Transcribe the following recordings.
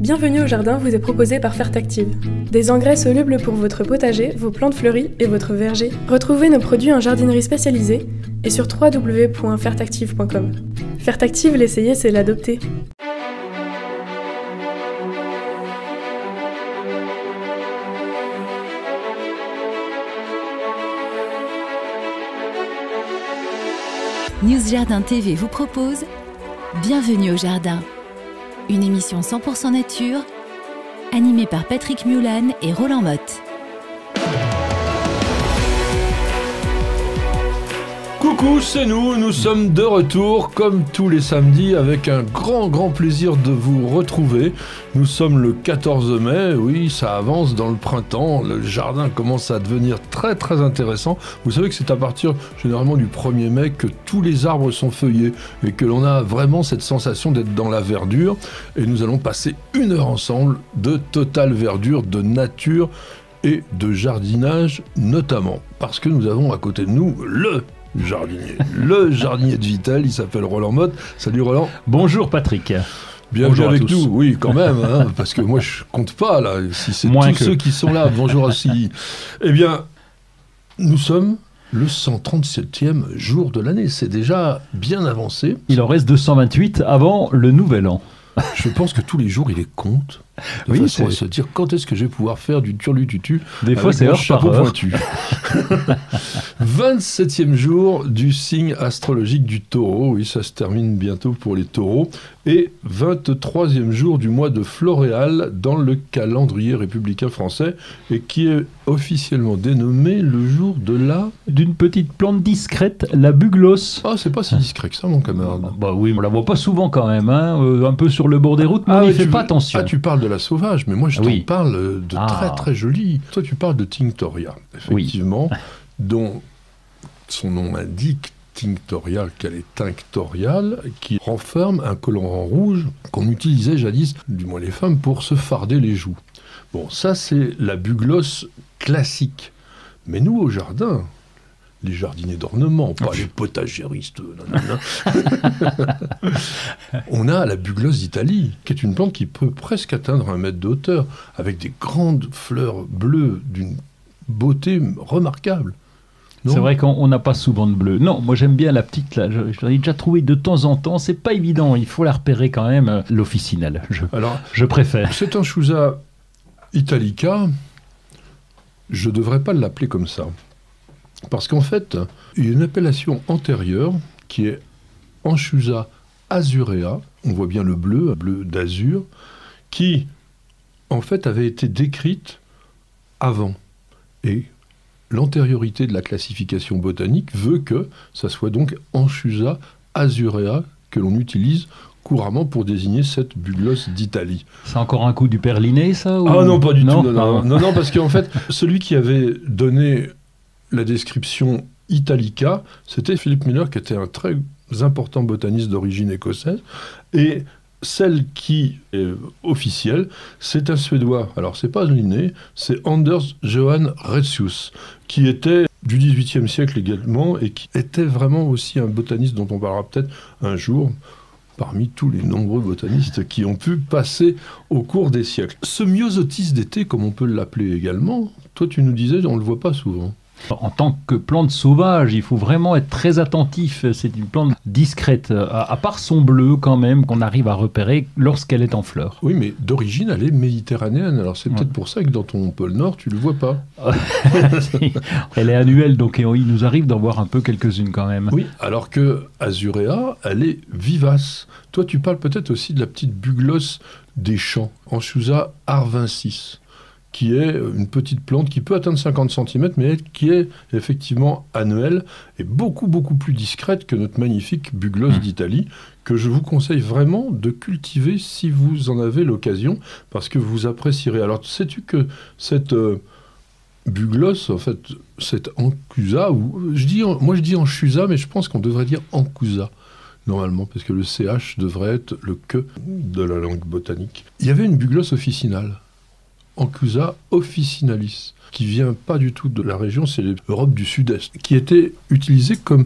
Bienvenue au jardin vous est proposé par Fertactive. Des engrais solubles pour votre potager, vos plantes fleuries et votre verger. Retrouvez nos produits en jardinerie spécialisée et sur www.fertactive.com. Fertactive, l'essayer, c'est l'adopter. News Jardin TV vous propose Bienvenue au jardin, une émission 100% nature, animée par Patrick Mulan et Roland Motte. Coucou, c'est nous sommes de retour comme tous les samedis avec un grand plaisir de vous retrouver. Nous sommes le 14 mai, oui, ça avance dans le printemps, le jardin commence à devenir très intéressant. Vous savez que c'est à partir généralement du 1er mai que tous les arbres sont feuillés et que l'on a vraiment cette sensation d'être dans la verdure. Et nous allons passer 1 heure ensemble de totale verdure, de nature et de jardinage notamment. Parce que nous avons à côté de nous le jardinier de Vittel, il s'appelle Roland Motte. Salut Roland. Bonjour Patrick. Bienvenue avec nous, oui quand même, hein, parce que moi je compte pas là, si c'est tous ceux qui sont là, bonjour aussi. Eh bien, nous sommes le 137e jour de l'année, c'est déjà bien avancé. Il en reste 228 avant le nouvel an. Je pense que tous les jours il les compte, de façon à se dire quand est-ce que je vais pouvoir faire du turlututu. Des fois c'est heure par heure. Pointu. 27e jour du signe astrologique du taureau, oui ça se termine bientôt pour les taureaux, et 23e jour du mois de Floréal dans le calendrier républicain français, et qui est officiellement dénommé le jour de la... D'une petite plante discrète, la bugloss. Ah, c'est pas si discret que ça mon camarade. Bah oui, on la voit pas souvent quand même, hein, un peu sur le bord des routes, mais on n'y fait pas attention. Ah, tu parles de la sauvage, mais moi je t'en parle de très jolie. Toi tu parles de Tinctoria, effectivement, dont son nom indique, Tinctoria, qu'elle est tinctoriale, qui renferme un colorant rouge qu'on utilisait jadis, du moins les femmes, pour se farder les joues. Bon, ça c'est la bugloss classique. Mais nous au jardin, les jardiniers d'ornement, pas les potagéristes, on a la bugloss d'Italie, qui est une plante qui peut presque atteindre 1 mètre de hauteur, avec des grandes fleurs bleues d'une beauté remarquable. C'est vrai qu'on n'a pas souvent de bleu. Non, moi j'aime bien la petite, là, je l'ai déjà trouvée de temps en temps, c'est pas évident, il faut la repérer quand même, l'officinale, je préfère. C'est un Schusa italica, je ne devrais pas l'appeler comme ça. Parce qu'en fait, il y a une appellation antérieure qui est Anchusa azurea, on voit bien le bleu d'azur, qui en fait avait été décrite avant. Et l'antériorité de la classification botanique veut que ça soit donc Anchusa azurea que l'on utilise couramment pour désigner cette bugloss d'Italie. C'est encore un coup du père Linné, ça ou... Ah non, pas du tout. Non, parce qu'en fait, celui qui avait donné la description Italica, c'était Philip Miller, qui était un très important botaniste d'origine écossaise, et celle qui est officielle, c'est un Suédois. Alors, c'est pas Linné, c'est Anders Johan Retzius, qui était du XVIIIe siècle également, et qui était vraiment aussi un botaniste dont on parlera peut-être un jour, parmi tous les nombreux botanistes qui ont pu passer au cours des siècles. Ce myosotis d'été, comme on peut l'appeler également, toi tu nous disais, on ne le voit pas souvent. En tant que plante sauvage, il faut vraiment être très attentif. C'est une plante discrète, à part son bleu quand même, qu'on arrive à repérer lorsqu'elle est en fleurs. Oui, mais d'origine, elle est méditerranéenne. Alors c'est peut-être pour ça que dans ton pôle Nord, tu ne le vois pas. Elle est annuelle, donc il nous arrive d'en voir un peu quelques-unes quand même. Oui, alors que Azurea, elle est vivace. Toi, tu parles peut-être aussi de la petite bugloss des champs, Anchusa arvensis, qui est une petite plante qui peut atteindre 50 cm, mais qui est effectivement annuelle et beaucoup plus discrète que notre magnifique bugloss d'Italie, que je vous conseille vraiment de cultiver si vous en avez l'occasion, parce que vous apprécierez. Alors, sais-tu que cette bugloss, en fait, cette anchusa, moi je dis anchusa, mais je pense qu'on devrait dire anchusa, normalement, parce que le CH devrait être le que de la langue botanique. Il y avait une bugloss officinale, Anchusa officinalis, qui vient pas du tout de la région, c'est l'Europe du Sud-Est, qui était utilisée comme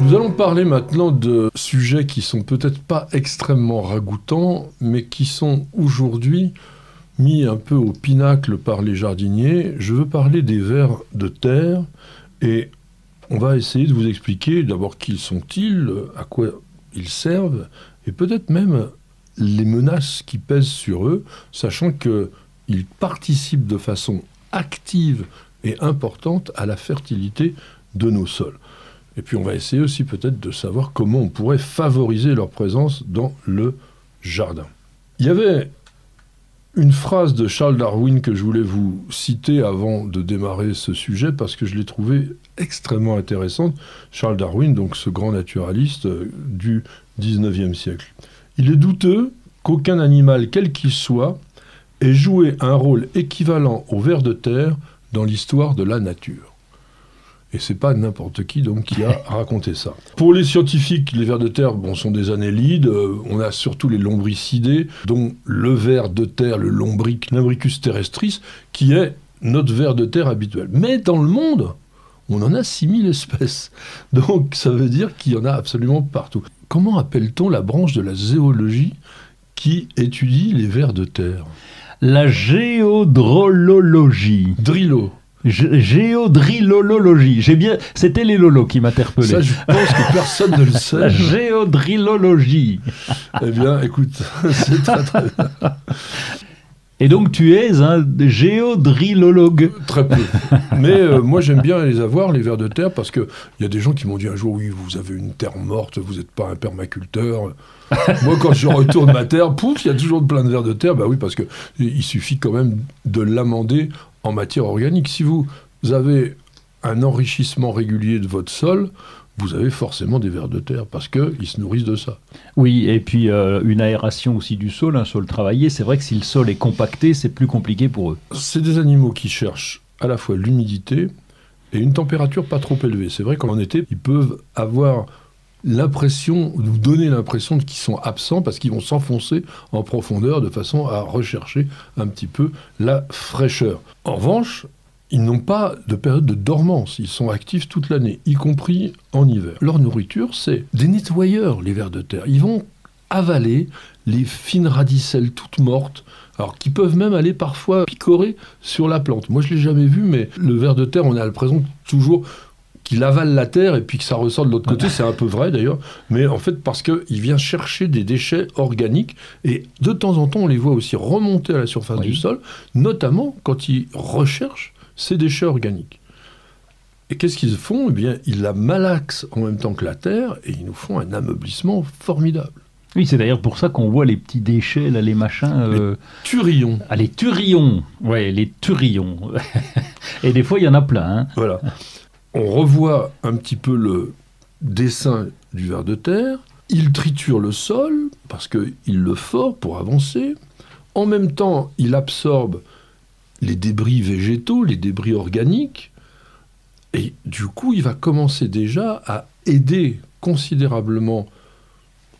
Nous allons parler maintenant de sujets qui sont peut-être pas extrêmement ragoûtants, mais qui sont aujourd'hui mis un peu au pinacle par les jardiniers. Je veux parler des vers de terre et on va essayer de vous expliquer d'abord qui sont-ils, à quoi ils servent et peut-être même les menaces qui pèsent sur eux, sachant qu'ils participent de façon active et importante à la fertilité de nos sols. Et puis on va essayer aussi peut-être de savoir comment on pourrait favoriser leur présence dans le jardin. Il y avait une phrase de Charles Darwin que je voulais vous citer avant de démarrer ce sujet parce que je l'ai trouvée extrêmement intéressante. Charles Darwin, donc ce grand naturaliste du 19e siècle. Il est douteux qu'aucun animal, quel qu'il soit, ait joué un rôle équivalent au ver de terre dans l'histoire de la nature. Et c'est pas n'importe qui donc qui a raconté ça. Pour les scientifiques, les vers de terre sont des annélides. On a surtout les lombricidés, dont le ver de terre, le lombric, Lumbricus terrestris, qui est notre ver de terre habituel. Mais dans le monde, on en a 6000 espèces. Donc ça veut dire qu'il y en a absolument partout. Comment appelle-t-on la branche de la zoologie qui étudie les vers de terre? La géodrolologie. Drillo. Géodrilologie. C'était les lolos qui m'interpellaient. Ça, je pense que personne ne le sait. La géodrilologie. Eh bien, écoute, c'est très très bien. Et donc tu es un géodrilologue. Très peu. Mais moi j'aime bien les avoir, les vers de terre, parce qu'il y a des gens qui m'ont dit un jour, oui, vous avez une terre morte, vous n'êtes pas un permaculteur. Moi quand je retourne ma terre, pouf, il y a toujours plein de vers de terre. Bah oui, parce qu'il suffit quand même de l'amender en matière organique. Si vous avez un enrichissement régulier de votre sol, vous avez forcément des vers de terre, parce qu'ils se nourrissent de ça. Oui, et puis une aération aussi du sol, un sol travaillé. C'est vrai que si le sol est compacté, c'est plus compliqué pour eux. C'est des animaux qui cherchent à la fois l'humidité et une température pas trop élevée. C'est vrai qu'en été, ils peuvent avoir l'impression, nous donner l'impression qu'ils sont absents, parce qu'ils vont s'enfoncer en profondeur de façon à rechercher un petit peu la fraîcheur. En revanche, ils n'ont pas de période de dormance, ils sont actifs toute l'année, y compris en hiver. Leur nourriture, c'est des nettoyeurs, les vers de terre. Ils vont avaler les fines radicelles toutes mortes, alors qui peuvent même aller parfois picorer sur la plante. Moi, je ne l'ai jamais vu, mais le ver de terre, on a l'impression toujours qu'il avale la terre et puis que ça ressort de l'autre côté. C'est un peu vrai d'ailleurs, mais en fait parce qu'il vient chercher des déchets organiques et de temps en temps, on les voit aussi remonter à la surface du sol, notamment quand ils recherchent ces déchets organiques. Et qu'est-ce qu'ils font? Eh bien, ils la malaxent en même temps que la terre et ils nous font un ameublissement formidable. Oui, c'est d'ailleurs pour ça qu'on voit les petits déchets, là, les machins... Les turillons. Ah, les turillons. Ouais, les turillons. Et des fois, il y en a plein. Hein. Voilà. On revoit un petit peu le dessin du ver de terre. Il triture le sol parce qu'il le fore pour avancer. En même temps, il absorbe les débris végétaux, les débris organiques, et du coup, il va commencer déjà à aider considérablement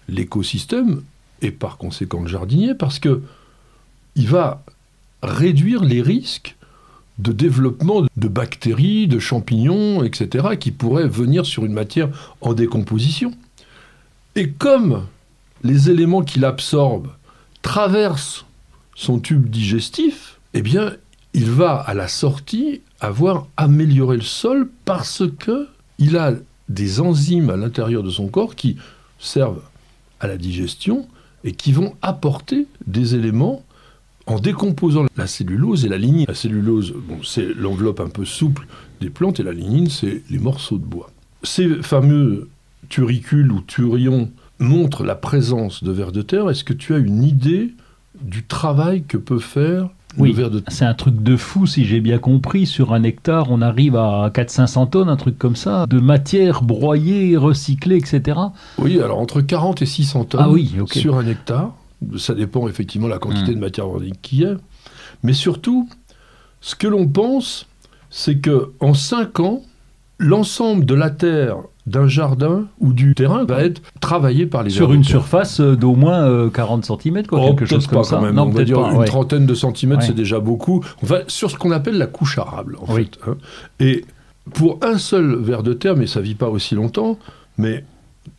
l'écosystème, et par conséquent le jardinier, parce qu'il va réduire les risques de développement de bactéries, de champignons, etc., qui pourraient venir sur une matière en décomposition. Et comme les éléments qu'il absorbe traversent son tube digestif, eh bien, il va, à la sortie, avoir amélioré le sol parce qu'il a des enzymes à l'intérieur de son corps qui servent à la digestion et qui vont apporter des éléments en décomposant la cellulose et la lignine. La cellulose, c'est l'enveloppe un peu souple des plantes et la lignine, c'est les morceaux de bois. Ces fameux turicules ou turillons montrent la présence de vers de terre. Est-ce que tu as une idée du travail que peut faire le ver de terre? C'est un truc de fou, si j'ai bien compris. Sur un hectare, on arrive à 400-500 tonnes, un truc comme ça, de matière broyée, recyclée, etc. Oui, alors entre 40 et 600 tonnes sur un hectare. Ça dépend effectivement de la quantité de matière organique qu'il y a. Mais surtout, ce que l'on pense, c'est qu'en 5 ans, l'ensemble de la terre d'un jardin ou du terrain va être travaillé par les vers de terre. Sur une surface d'au moins 40 cm, quelque chose comme ça. Quand même. Non, on va dire une trentaine de centimètres, c'est déjà beaucoup. Enfin, sur ce qu'on appelle la couche arable, en fait. Hein. Et pour un seul ver de terre, mais ça ne vit pas aussi longtemps, Mais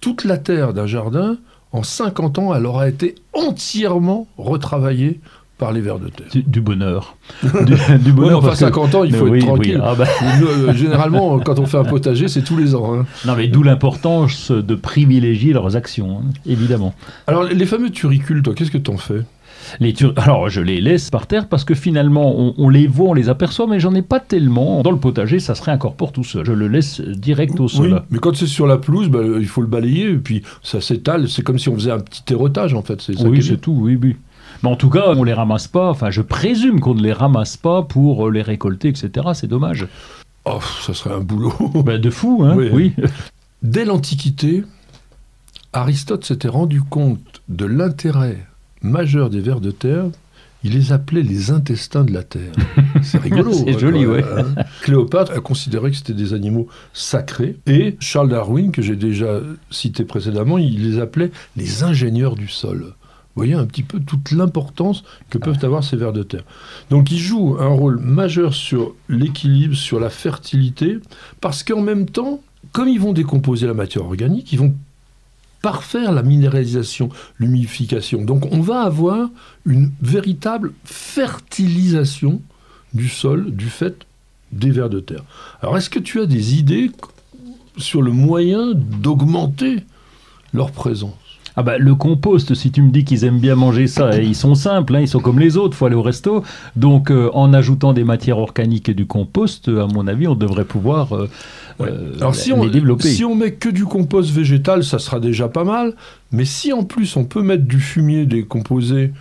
toute la terre d'un jardin, en 50 ans, elle aura été entièrement retravaillée par les vers de terre. Du bonheur. Du bonheur. Enfin, 50 ans, il faut être tranquille. Oui. Ah bah. Généralement, quand on fait un potager, c'est tous les ans. Hein. Non, mais d'où l'importance de privilégier leurs actions, hein, évidemment. Alors, les fameux turicules, toi, qu'est-ce que t'en fais ? Alors, je les laisse par terre parce que finalement, on les voit, on les aperçoit, mais j'en ai pas tellement. Dans le potager, ça se réincorpore tout seul. Je le laisse direct au sol. Oui, mais quand c'est sur la pelouse, il faut le balayer, et puis ça s'étale. C'est comme si on faisait un petit terrotage, en fait. Oui, c'est tout, oui. Mais en tout cas, on les ramasse pas. Enfin, je présume qu'on ne les ramasse pas pour les récolter, etc. C'est dommage. Oh, ça serait un boulot. De fou, hein. Oui. Dès l'Antiquité, Aristote s'était rendu compte de l'intérêt majeur des vers de terre. Il les appelait les intestins de la terre. C'est rigolo. C'est joli, oui. Hein. Cléopâtre a considéré que c'était des animaux sacrés. Et Charles Darwin, que j'ai déjà cité précédemment, il les appelait les ingénieurs du sol. Vous voyez un petit peu toute l'importance que peuvent avoir ces vers de terre. Donc ils jouent un rôle majeur sur l'équilibre, sur la fertilité, parce qu'en même temps, comme ils vont décomposer la matière organique, ils vont parfaire la minéralisation, l'humidification. Donc on va avoir une véritable fertilisation du sol du fait des vers de terre. Alors est-ce que tu as des idées sur le moyen d'augmenter leur présence ? Ah bah, le compost, si tu me dis qu'ils aiment bien manger ça, ils sont simples, hein, ils sont comme les autres, il faut aller au resto. Donc en ajoutant des matières organiques et du compost, à mon avis, on devrait pouvoir Alors, les développer. Si on met que du compost végétal, ça sera déjà pas mal. Mais si en plus on peut mettre du fumier décomposé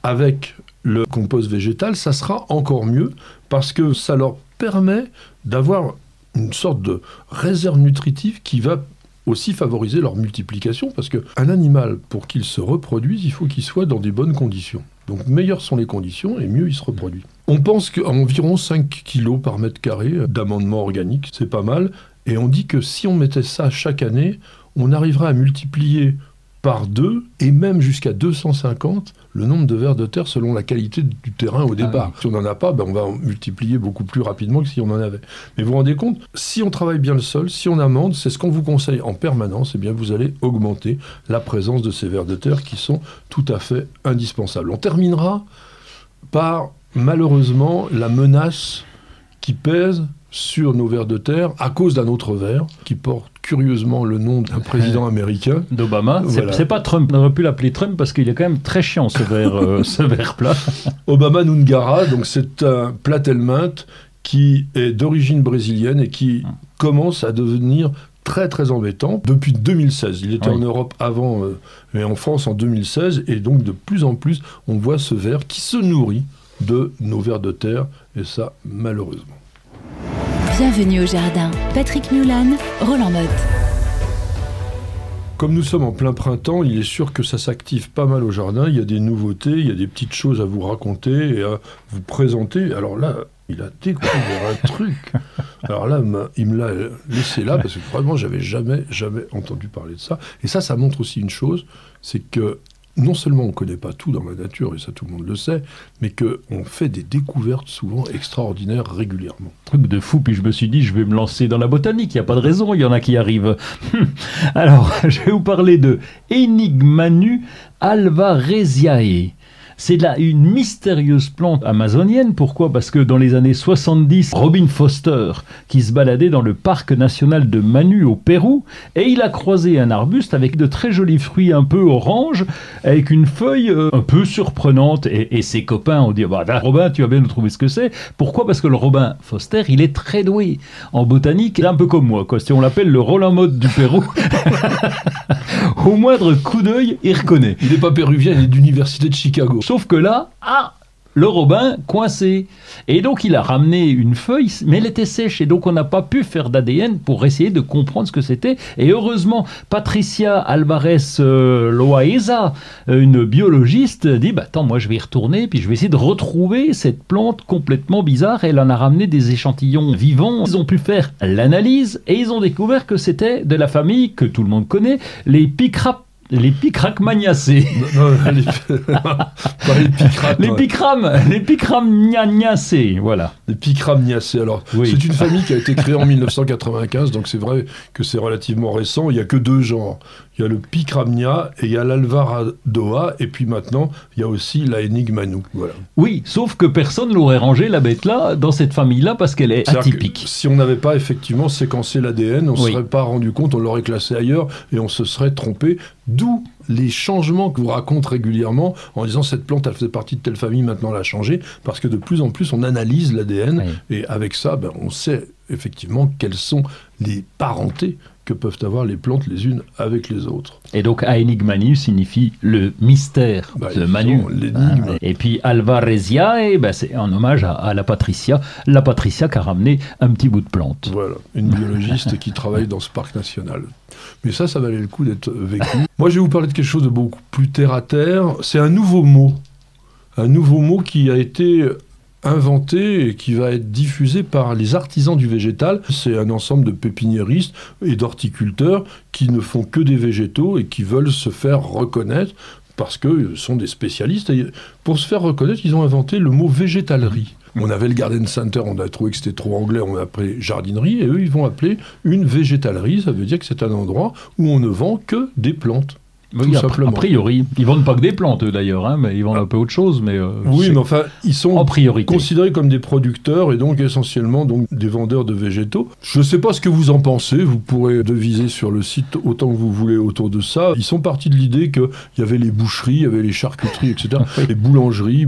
avec le compost végétal, ça sera encore mieux parce que ça leur permet d'avoir une sorte de réserve nutritive qui va aussi favoriser leur multiplication, parce qu'un animal, pour qu'il se reproduise, il faut qu'il soit dans des bonnes conditions. Donc meilleures sont les conditions et mieux il se reproduit. On pense qu'environ 5 kg par mètre carré d'amendement organique, c'est pas mal, et on dit que si on mettait ça chaque année, on arriverait à multiplier par 2 et même jusqu'à 250 le nombre de vers de terre selon la qualité du terrain au départ. Si on n'en a pas, on va en multiplier beaucoup plus rapidement que si on en avait. Mais vous vous rendez compte, si on travaille bien le sol, si on amende, c'est ce qu'on vous conseille en permanence, eh bien vous allez augmenter la présence de ces vers de terre qui sont tout à fait indispensables. On terminera par, malheureusement, la menace qui pèse sur nos vers de terre à cause d'un autre ver qui porte curieusement le nom d'un président américain. D'Obama. Voilà. C'est pas Trump. On aurait pu l'appeler Trump parce qu'il est quand même très chiant ce ver plat. Obama Nungara, donc c'est un platelminthe qui est d'origine brésilienne et qui commence à devenir très très embêtant depuis 2016. Il était en Europe avant, mais en France en 2016, et donc de plus en plus on voit ce ver qui se nourrit de nos vers de terre, et ça malheureusement. Bienvenue au jardin. Patrick Mulan, Roland Motte. Comme nous sommes en plein printemps, il est sûr que ça s'active pas mal au jardin. Il y a des nouveautés, il y a des petites choses à vous raconter et à vous présenter. Alors là, il a découvert un truc. Alors là, il me l'a laissé là parce que vraiment, j'avais jamais entendu parler de ça. Et ça montre aussi une chose, c'est que non seulement on ne connaît pas tout dans la nature, et ça tout le monde le sait, mais qu'on fait des découvertes souvent extraordinaires régulièrement. Truc de fou, puis je me suis dit, je vais me lancer dans la botanique, il n'y a pas de raison, il y en a qui arrivent. Alors, je vais vous parler de Enigmanu alvaresiae. C'est là une mystérieuse plante amazonienne. Pourquoi ? Parce que dans les années 70, Robin Foster, qui se baladait dans le parc national de Manu au Pérou, et il a croisé un arbuste avec de très jolis fruits un peu orange, avec une feuille un peu surprenante. Et ses copains ont dit, Robin, tu vas bien nous trouver ce que c'est. Pourquoi ? Parce que le Robin Foster, il est très doué en botanique, un peu comme moi, quoi. Si on l'appelle le Roland Motte du Pérou, au moindre coup d'œil, il reconnaît. Il n'est pas péruvien, il est d'université de Chicago. Sauf que là, le Robin coincé. Et donc il a ramené une feuille, mais elle était sèche. Et donc on n'a pas pu faire d'ADN pour essayer de comprendre ce que c'était. Et heureusement, Patricia Alvarez Loaiza, une biologiste, dit attends, moi je vais y retourner, puis je vais essayer de retrouver cette plante complètement bizarre. Elle en a ramené des échantillons vivants. Ils ont pu faire l'analyse et ils ont découvert que c'était de la famille que tout le monde connaît, les Les picracmaniacées. Non, pas les picrates. Les picramniacées, voilà. Les picramniacées. Alors, Oui. c'est une famille qui a été créée en 1995, donc c'est vrai que c'est relativement récent. Il n'y a que 2 genres. Il y a le Picramnia et il y a l'Alvaradoa, et puis maintenant, il y a aussi la Enigmanu. Voilà. Oui, sauf que personne l'aurait rangé, la bête-là, dans cette famille-là, parce qu'elle est C'est-à-dire atypique. que si on n'avait pas effectivement séquencé l'ADN, on ne Oui. serait pas rendu compte, on l'aurait classé ailleurs et on se serait trompé. D'où les changements que vous raconte régulièrement en disant cette plante elle faisait partie de telle famille, maintenant elle a changé, parce que de plus en plus on analyse l'ADN et avec ça on sait effectivement quelles sont les parentés que peuvent avoir les plantes les unes avec les autres. Et donc Aenigmanu signifie le mystère de Manu. L'énigme. Et puis Alvarezia, c'est en hommage à la Patricia qui a ramené un petit bout de plante. Voilà, une biologiste qui travaille dans ce parc national. Mais ça valait le coup d'être vécu. Moi, je vais vous parler de quelque chose de beaucoup plus terre à terre. C'est un nouveau mot. Un nouveau mot qui a été inventé et qui va être diffusé par les artisans du végétal. C'est un ensemble de pépiniéristes et d'horticulteurs qui ne font que des végétaux et qui veulent se faire reconnaître parce que sont des spécialistes. Et pour se faire reconnaître, ils ont inventé le mot végétalerie. On avait le Garden Center, on a trouvé que c'était trop anglais, on a appelé jardinerie, et eux, ils vont appeler une végétalerie. Ça veut dire que c'est un endroit où on ne vend que des plantes. Oui, tout simplement. A priori. Ils vendent pas que des plantes, eux, d'ailleurs, mais ils vendent un peu autre chose. Mais oui, mais enfin, ils sont en priorité considérés comme des producteurs et donc essentiellement des vendeurs de végétaux. Je ne sais pas ce que vous en pensez, vous pourrez deviser sur le site autant que vous voulez autour de ça. Ils sont partis de l'idée qu'il y avait les boucheries, il y avait les charcuteries, etc., les boulangeries,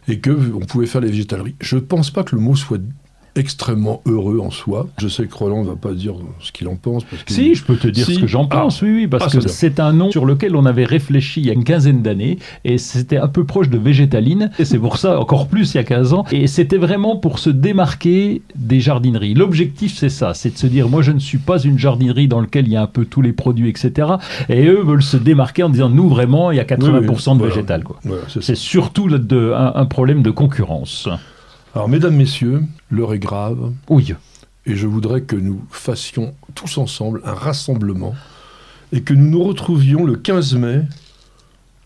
et qu'on pouvait faire les végétaleries. Je ne pense pas que le mot soit extrêmement heureux en soi. Je sais que Roland ne va pas dire ce qu'il en pense. Parce que si, je peux te dire ce que j'en pense, oui, parce que c'est un nom sur lequel on avait réfléchi il y a une quinzaine d'années, et c'était un peu proche de végétaline, et c'est pour ça, encore plus il y a 15 ans, et c'était vraiment pour se démarquer des jardineries. L'objectif, c'est ça, c'est de se dire, moi je ne suis pas une jardinerie dans laquelle il y a un peu tous les produits, etc., et eux veulent se démarquer en disant, nous vraiment, il y a 80% de végétal, quoi. Voilà, c'est surtout un problème de concurrence. Alors, mesdames, messieurs, l'heure est grave. Oui. Et je voudrais que nous fassions tous ensemble un rassemblement et que nous nous retrouvions le 15 mai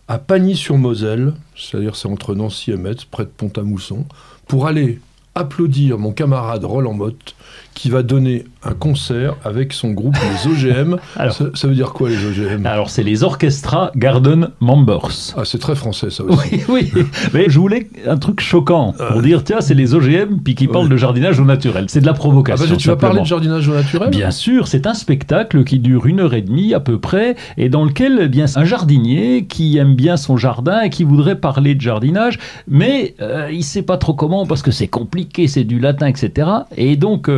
à Pagny-sur-Moselle, c'est-à-dire c'est entre Nancy et Metz, près de Pont-à-Mousson, pour aller applaudir mon camarade Roland Motte qui va donner un concert avec son groupe les OGM. Alors, ça veut dire quoi les OGM? Alors c'est les Orchestra Garden Members. Ah, c'est très français ça aussi. Oui, mais je voulais un truc choquant pour dire tiens c'est les OGM puis qui parlent de jardinage au naturel. C'est de la provocation. Ah bah, tu vas parler de jardinage au naturel? Bien sûr, c'est un spectacle qui dure 1h30 à peu près et dans lequel eh bien un jardinier qui aime bien son jardin et qui voudrait parler de jardinage, mais il sait pas trop comment parce que c'est compliqué, c'est du latin, etc. Et donc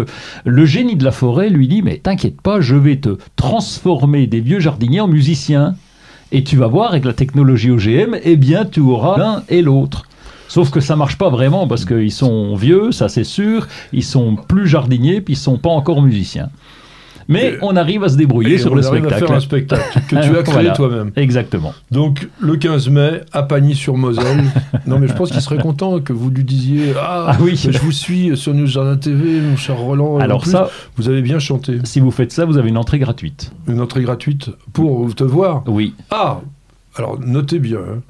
le génie de la forêt lui dit mais t'inquiète pas, je vais te transformer des vieux jardiniers en musiciens et tu vas voir avec la technologie OGM, eh bien tu auras l'un et l'autre. Sauf que ça marche pas vraiment parce qu'ils sont vieux, ça c'est sûr, ils sont plus jardiniers puis ils sont pas encore musiciens. Mais on arrive à se débrouiller sur le spectacle. On arrive à faire un spectacle que tu as créé voilà, toi-même. Exactement. Donc, le 15 mai, à Pagny-sur-Moselle. Non, mais je pense qu'il serait content que vous lui disiez « Ah oui, je vous suis sur News Jardin TV, mon cher Roland. » Alors plus, ça, vous avez bien chanté. Si vous faites ça, vous avez une entrée gratuite. Une entrée gratuite pour te voir? Oui. Ah, alors notez bien, hein.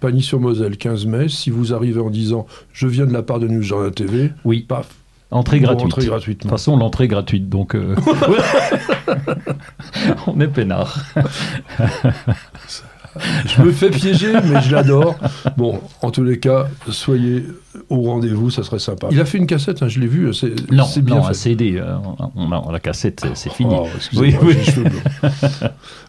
Pagny-sur-Moselle, 15 mai. Si vous arrivez en disant « Je viens de la part de News Jardin TV », oui. Paf. Entrée gratuite. De toute façon, l'entrée gratuite, donc on est peinard. Je me fais piéger, mais je l'adore. Bon, en tous les cas, soyez au rendez-vous, ça serait sympa. Il a fait une cassette, hein, je l'ai vu. C'est bien fait. Un CD. La cassette, c'est fini. Oh, excusez-moi, j'ai les cheveux blancs.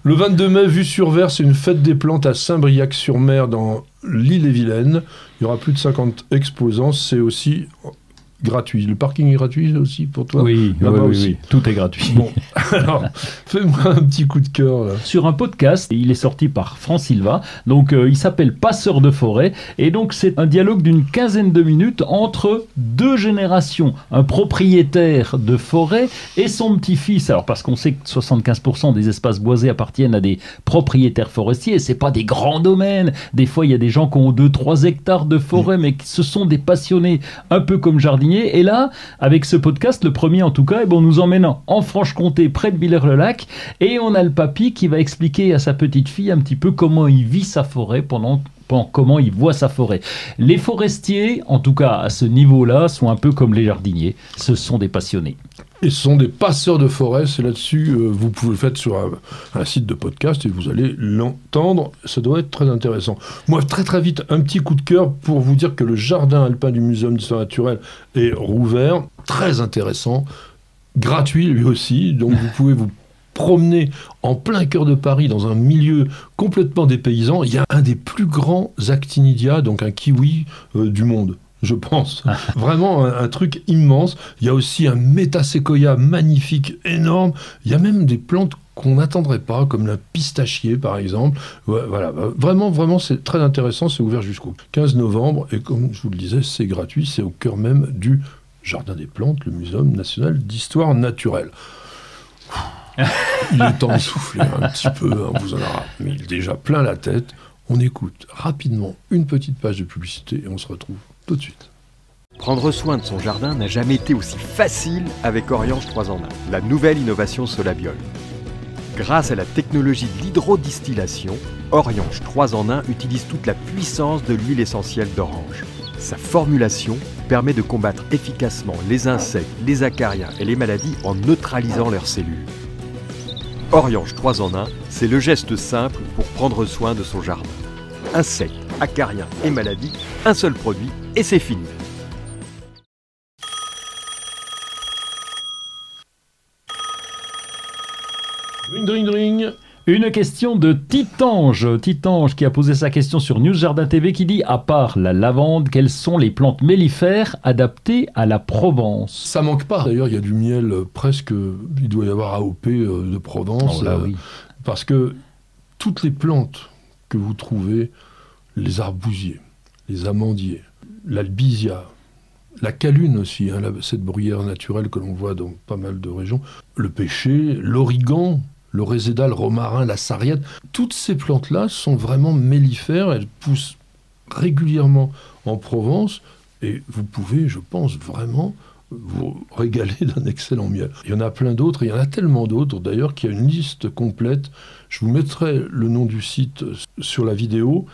Le 22 mai, vue sur Vers, c'est une fête des plantes à Saint-Briac-sur-Mer, dans l'Île-et-Vilaine. Il y aura plus de 50 exposants. C'est aussi gratuit. Le parking est gratuit aussi pour toi? Oui, tout est gratuit. Bon, alors, fais-moi un petit coup de cœur là. Sur un podcast, il est sorti par Franck Silva, donc il s'appelle Passeur de forêt, et donc c'est un dialogue d'une quinzaine de minutes entre deux générations, un propriétaire de forêt et son petit-fils. Alors parce qu'on sait que 75% des espaces boisés appartiennent à des propriétaires forestiers, et c'est pas des grands domaines. Des fois, il y a des gens qui ont 2-3 hectares de forêt, mais ce sont des passionnés, un peu comme jardiniers, jardinier. Et là, avec ce podcast, le premier en tout cas, on nous emmène en Franche-Comté, près de Villers-le-Lac, et on a le papy qui va expliquer à sa petite fille un petit peu comment il vit sa forêt comment il voit sa forêt. Les forestiers, en tout cas à ce niveau-là, sont un peu comme les jardiniers. Ce sont des passionnés. Et ce sont des passeurs de forêt. C'est là-dessus, vous pouvez le faire sur un site de podcast et vous allez l'entendre. Ça doit être très intéressant. Moi, très très vite, un petit coup de cœur pour vous dire que le jardin alpin du Muséum d'histoire naturelle est rouvert. Très intéressant. Gratuit lui aussi. Donc vous pouvez vous promener en plein cœur de Paris dans un milieu complètement dépaysant. Il y a un des plus grands actinidia, donc un kiwi du monde, je pense. Vraiment un truc immense. Il y a aussi un métaséquoia magnifique, énorme. Il y a même des plantes qu'on n'attendrait pas, comme le pistachier par exemple. Ouais, voilà. Vraiment, c'est très intéressant. C'est ouvert jusqu'au 15 novembre. Et comme je vous le disais, c'est gratuit. C'est au cœur même du Jardin des Plantes, le Muséum national d'histoire naturelle. Il est temps de souffler un petit peu, hein, vous en aurez mais déjà plein la tête. On écoute rapidement une petite page de publicité et on se retrouve tout de suite. Prendre soin de son jardin n'a jamais été aussi facile avec Oriange 3 en 1, la nouvelle innovation Solabiol. Grâce à la technologie de l'hydrodistillation, Oriange 3 en 1 utilise toute la puissance de l'huile essentielle d'orange. Sa formulation permet de combattre efficacement les insectes, les acariens et les maladies en neutralisant leurs cellules. Oriange 3 en 1, c'est le geste simple pour prendre soin de son jardin. Insectes, acariens et maladies, un seul produit et c'est fini. Dring, dring, dring. Une question de Titange. Titange qui a posé sa question sur News Jardin TV qui dit, à part la lavande, quelles sont les plantes mellifères adaptées à la Provence? Ça manque pas. D'ailleurs, il y a du miel presque, il doit y avoir AOP de Provence. Oh là, oui. Parce que toutes les plantes que vous trouvez, les arbousiers, les amandiers, l'albizia, la calune aussi, hein, cette bruyère naturelle que l'on voit dans pas mal de régions, le pêcher, l'origan, le résédal, le romarin, la sarriette, toutes ces plantes-là sont vraiment mellifères, elles poussent régulièrement en Provence et vous pouvez, je pense, vraiment vous régaler d'un excellent miel. Il y en a plein d'autres, il y en a tellement d'autres d'ailleurs qu'il y a une liste complète. Je vous mettrai le nom du site sur la vidéo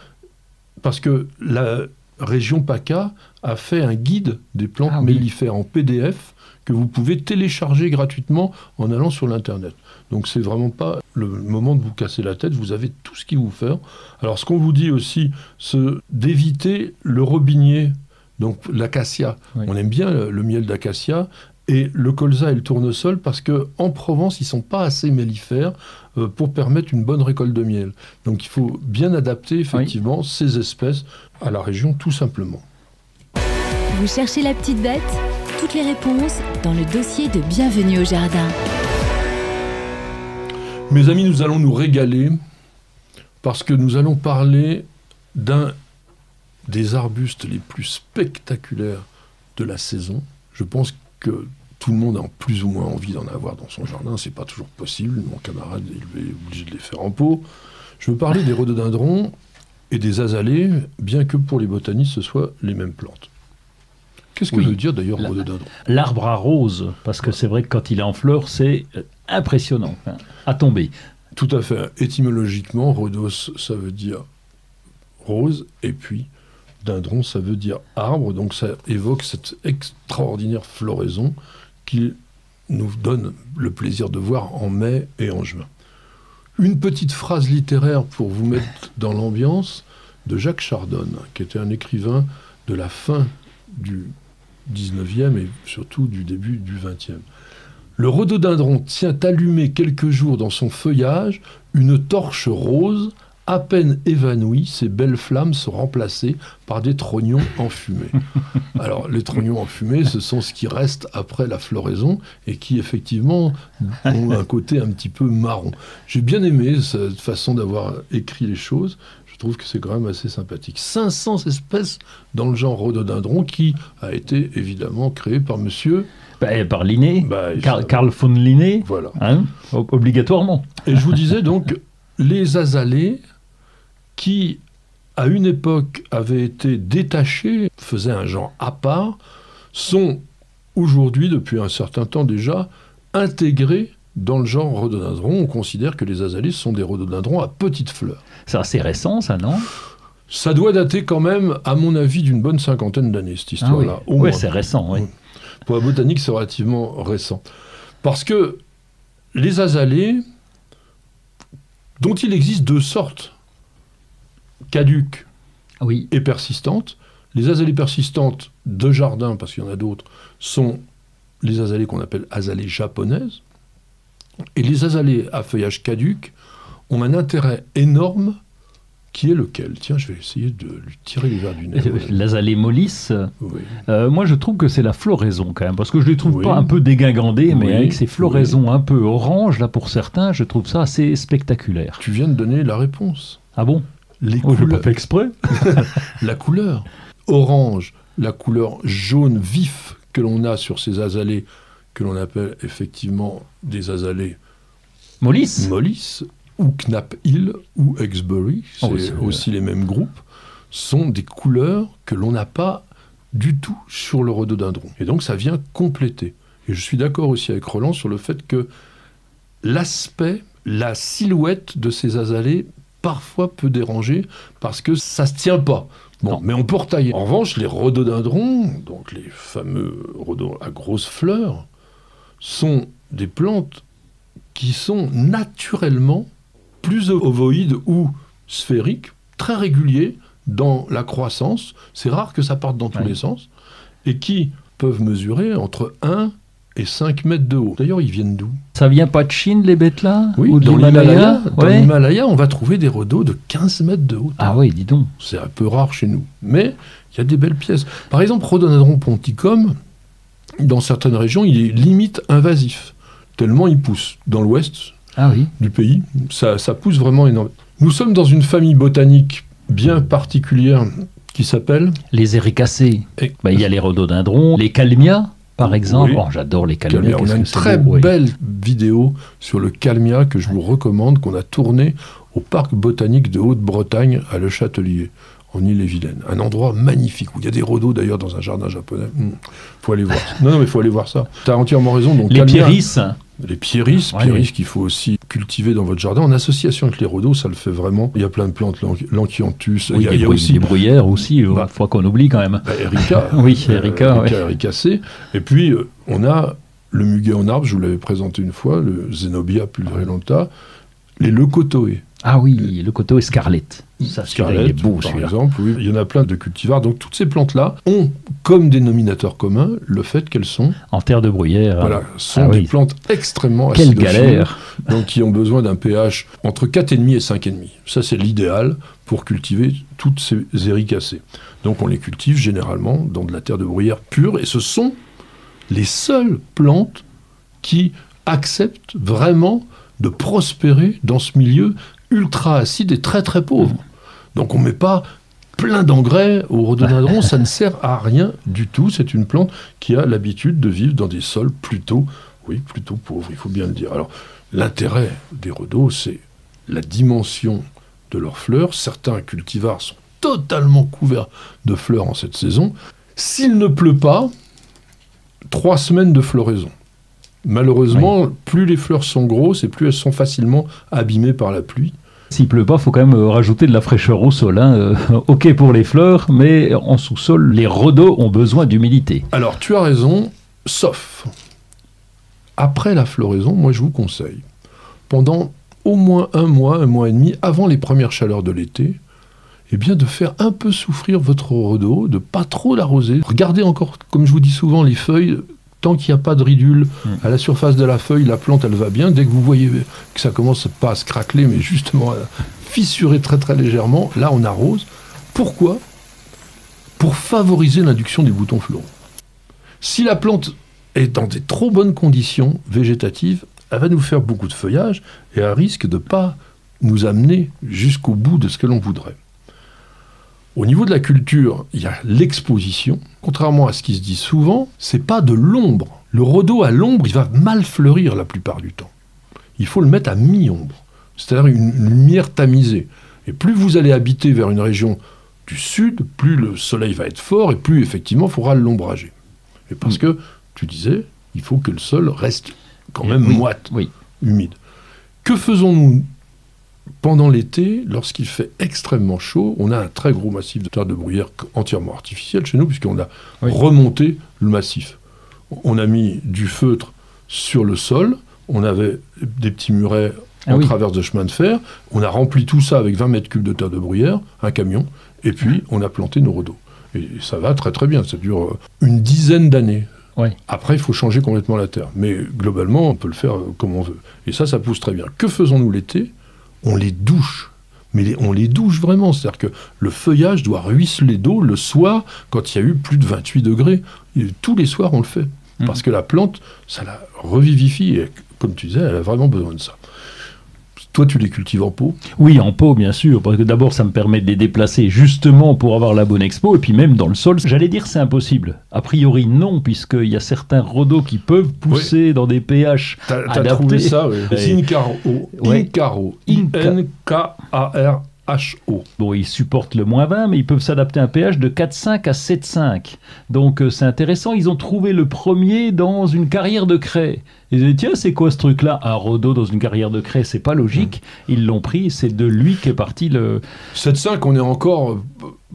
parce que la région PACA a fait un guide des plantes mellifères en PDF que vous pouvez télécharger gratuitement en allant sur l'internet. Donc c'est vraiment pas le moment de vous casser la tête, vous avez tout ce qu'il vous faut. Alors ce qu'on vous dit aussi, c'est d'éviter le robinier, donc l'acacia. Oui. On aime bien le miel d'acacia et le colza et le tournesol parce qu'en Provence, ils ne sont pas assez mellifères pour permettre une bonne récolte de miel. Donc il faut bien adapter effectivement ces espèces à la région tout simplement. Vous cherchez la petite bête ? Toutes les réponses dans le dossier de Bienvenue au Jardin. Mes amis, nous allons nous régaler parce que nous allons parler d'un des arbustes les plus spectaculaires de la saison. Je pense que tout le monde a plus ou moins envie d'en avoir dans son jardin. C'est pas toujours possible. Mon camarade est obligé de les faire en pot. Je veux parler des rhododendrons et des azalées, bien que pour les botanistes, ce soit les mêmes plantes. Qu'est-ce que veut dire d'ailleurs rhododendron ? L'arbre à rose, parce que c'est vrai que quand il est en fleurs, c'est impressionnant, à tomber. Tout à fait. Étymologiquement, rhodos, ça veut dire rose, et puis dendron, ça veut dire arbre. Donc ça évoque cette extraordinaire floraison qu'il nous donne le plaisir de voir en mai et en juin. Une petite phrase littéraire pour vous mettre dans l'ambiance de Jacques Chardonne, qui était un écrivain de la fin du 19e et surtout du début du 20e. Le rhododendron tient allumé quelques jours dans son feuillage une torche rose, à peine évanouie, ces belles flammes sont remplacées par des trognons enfumés. Alors, les trognons enfumés, ce sont ce qui reste après la floraison et qui, effectivement, ont un côté un petit peu marron. J'ai bien aimé cette façon d'avoir écrit les choses. Je trouve que c'est quand même assez sympathique. 500 espèces dans le genre rhododendron qui a été évidemment créé par monsieur... par Linné, Carl von Linné, voilà. Hein, obligatoirement. Et je vous disais donc, les azalées qui, à une époque, avaient été détachées, faisaient un genre à part, sont aujourd'hui, depuis un certain temps déjà, intégrés dans le genre rhododendron. On considère que les azalées sont des rhododendrons à petites fleurs. C'est assez récent, ça, non? Ça doit dater quand même, à mon avis, d'une bonne 50aine d'années, cette histoire-là. Oui, c'est récent, oui. Pour la botanique, c'est relativement récent. Parce que les azalées, dont il existe deux sortes, caduques et persistantes. Les azalées persistantes de jardin, parce qu'il y en a d'autres, sont les azalées qu'on appelle azalées japonaises. Et les azalées à feuillage caduc ont un intérêt énorme, qui est lequel? Tiens, je vais essayer de lui tirer les verres du nez. L'azalée mollis, oui. Moi je trouve que c'est la floraison quand même, parce que je ne les trouve pas un peu dégingandées, mais avec ces floraisons un peu oranges, là pour certains, je trouve ça assez spectaculaire. Tu viens de donner la réponse. Ah bon? Les je n'ai pas fait exprès. La couleur orange, la couleur jaune vif que l'on a sur ces azalées, que l'on appelle effectivement des azalées mollis, ou Knapp Hill, ou Exbury, c'est aussi les mêmes groupes, sont des couleurs que l'on n'a pas du tout sur le rhododendron. Et donc ça vient compléter. Et je suis d'accord aussi avec Roland sur le fait que l'aspect, la silhouette de ces azalées parfois peut déranger parce que ça se tient pas. Bon, mais on peut retailler. En revanche, les rhododendrons, donc les fameux rhododendrons à grosses fleurs, sont des plantes qui sont naturellement plus ovoïdes ou sphériques, très réguliers dans la croissance. C'est rare que ça parte dans tous les sens. Et qui peuvent mesurer entre 1 et 5 mètres de haut. D'ailleurs, ils viennent d'où? Ça vient pas de Chine, les bêtes là? Oui, ou dans l'Himalaya. Dans l'Himalaya, on va trouver des rhodos de 15 mètres de haut. Ah oui, dis donc. C'est un peu rare chez nous. Mais il y a des belles pièces. Par exemple, Rhododendron ponticum, dans certaines régions, il est limite invasif. Tellement il pousse. Dans l'ouest du pays, ça pousse vraiment énormément. Nous sommes dans une famille botanique bien particulière qui s'appelle... Les éricacées. Il y a les rhododendrons, les calmias. Par exemple, j'adore les calmias. On a une très belle vidéo sur le calmia que je vous recommande, qu'on a tournée au parc botanique de Haute-Bretagne à Le Châtelier, en Ille-et-Vilaine. Un endroit magnifique, où il y a des rhodos d'ailleurs dans un jardin japonais. Faut aller voir. Non, mais il faut aller voir ça. Tu as entièrement raison. Donc, les pieris. Les pieris qu'il faut aussi cultiver dans votre jardin en association avec les rhodos, ça le fait vraiment. Il y a plein de plantes, l'Anchianthus. Il y a aussi des bruyères aussi, une fois qu'on oublie quand même. Erica. Ericacée. Et puis, on a le muguet en arbre, je vous l'avais présenté une fois, le Zenobia pulverulenta, les leucotoées. Ah oui, le coteau est Scarlett. Ça, Scarlett, est beau, par exemple. Oui. Il y en a plein de cultivars. Donc, toutes ces plantes-là ont comme dénominateur commun le fait qu'elles sont... en terre de bruyère. Voilà, sont des plantes extrêmement acidophiles. Quelle galère. Donc, qui ont besoin d'un pH entre 4,5 et 5,5. Ça, c'est l'idéal pour cultiver toutes ces éricacées. Donc, on les cultive généralement dans de la terre de bruyère pure. Et ce sont les seules plantes qui acceptent vraiment de prospérer dans ce milieu ultra acide et très très pauvre. Donc on ne met pas plein d'engrais au rhododendron, ça ne sert à rien du tout. C'est une plante qui a l'habitude de vivre dans des sols plutôt pauvres, il faut bien le dire. Alors l'intérêt des rhodos, c'est la dimension de leurs fleurs. Certains cultivars sont totalement couverts de fleurs en cette saison. S'il ne pleut pas, 3 semaines de floraison. Malheureusement, plus les fleurs sont grosses et plus elles sont facilement abîmées par la pluie. S'il pleut pas, il faut quand même rajouter de la fraîcheur au sol. Ok pour les fleurs, mais en sous-sol, les rhodos ont besoin d'humidité. Alors, tu as raison, sauf après la floraison, moi je vous conseille, pendant au moins un mois et demi, avant les premières chaleurs de l'été, eh bien de faire un peu souffrir votre rhodo, de pas trop l'arroser. Regardez encore, comme je vous dis souvent, les feuilles. Tant qu'il n'y a pas de ridule à la surface de la feuille, la plante, elle va bien. Dès que vous voyez que ça commence pas à se craqueler, mais justement à fissurer très très légèrement, là on arrose. Pourquoi? Pour favoriser l'induction des boutons floraux. Si la plante est dans des trop bonnes conditions végétatives, elle va nous faire beaucoup de feuillage et elle risque de ne pas nous amener jusqu'au bout de ce que l'on voudrait. Au niveau de la culture, il y a l'exposition. Contrairement à ce qui se dit souvent, c'est pas de l'ombre. Le rhodo à l'ombre, il va mal fleurir la plupart du temps. Il faut le mettre à mi-ombre, c'est-à-dire une lumière tamisée. Et plus vous allez habiter vers une région du sud, plus le soleil va être fort et plus effectivement il faudra l'ombrager. Et parce que, tu disais, il faut que le sol reste quand même moite, humide. Que faisons-nous pendant l'été, lorsqu'il fait extrêmement chaud? On a un très gros massif de terre de bruyère entièrement artificiel chez nous, puisqu'on a remonté le massif. On a mis du feutre sur le sol, on avait des petits murets en traverse de chemin de fer, on a rempli tout ça avec 20 mètres cubes de terre de bruyère, un camion, et puis on a planté nos rhodos. Et ça va très très bien, ça dure une dizaine d'années. Après, il faut changer complètement la terre. Mais globalement, on peut le faire comme on veut. Et ça pousse très bien. Que faisons-nous l'été? On les douche. Mais on les douche vraiment. C'est-à-dire que le feuillage doit ruisseler d'eau le soir, quand il y a eu plus de 28 degrés. Et tous les soirs, on le fait. Parce que la plante, ça la revivifie. Et comme tu disais, elle a vraiment besoin de ça. Toi, tu les cultives en pot? Oui, en pot, bien sûr, parce que d'abord, ça me permet de les déplacer justement pour avoir la bonne expo, et puis même dans le sol, j'allais dire c'est impossible. A priori, non, puisqu'il y a certains rhodos qui peuvent pousser dans des pH adaptés. T'as trouvé ça, oui. Incaro. I-N-K-A-R-H-O. Bon, ils supportent le -20, mais ils peuvent s'adapter à un pH de 4,5 à 7,5. Donc, c'est intéressant. Ils ont trouvé le premier dans une carrière de craie. Ils ont dit, tiens, c'est quoi ce truc-là? Un rhodo dans une carrière de craie, c'est pas logique. Ils l'ont pris, c'est de lui qu'est parti le... 7,5, on est encore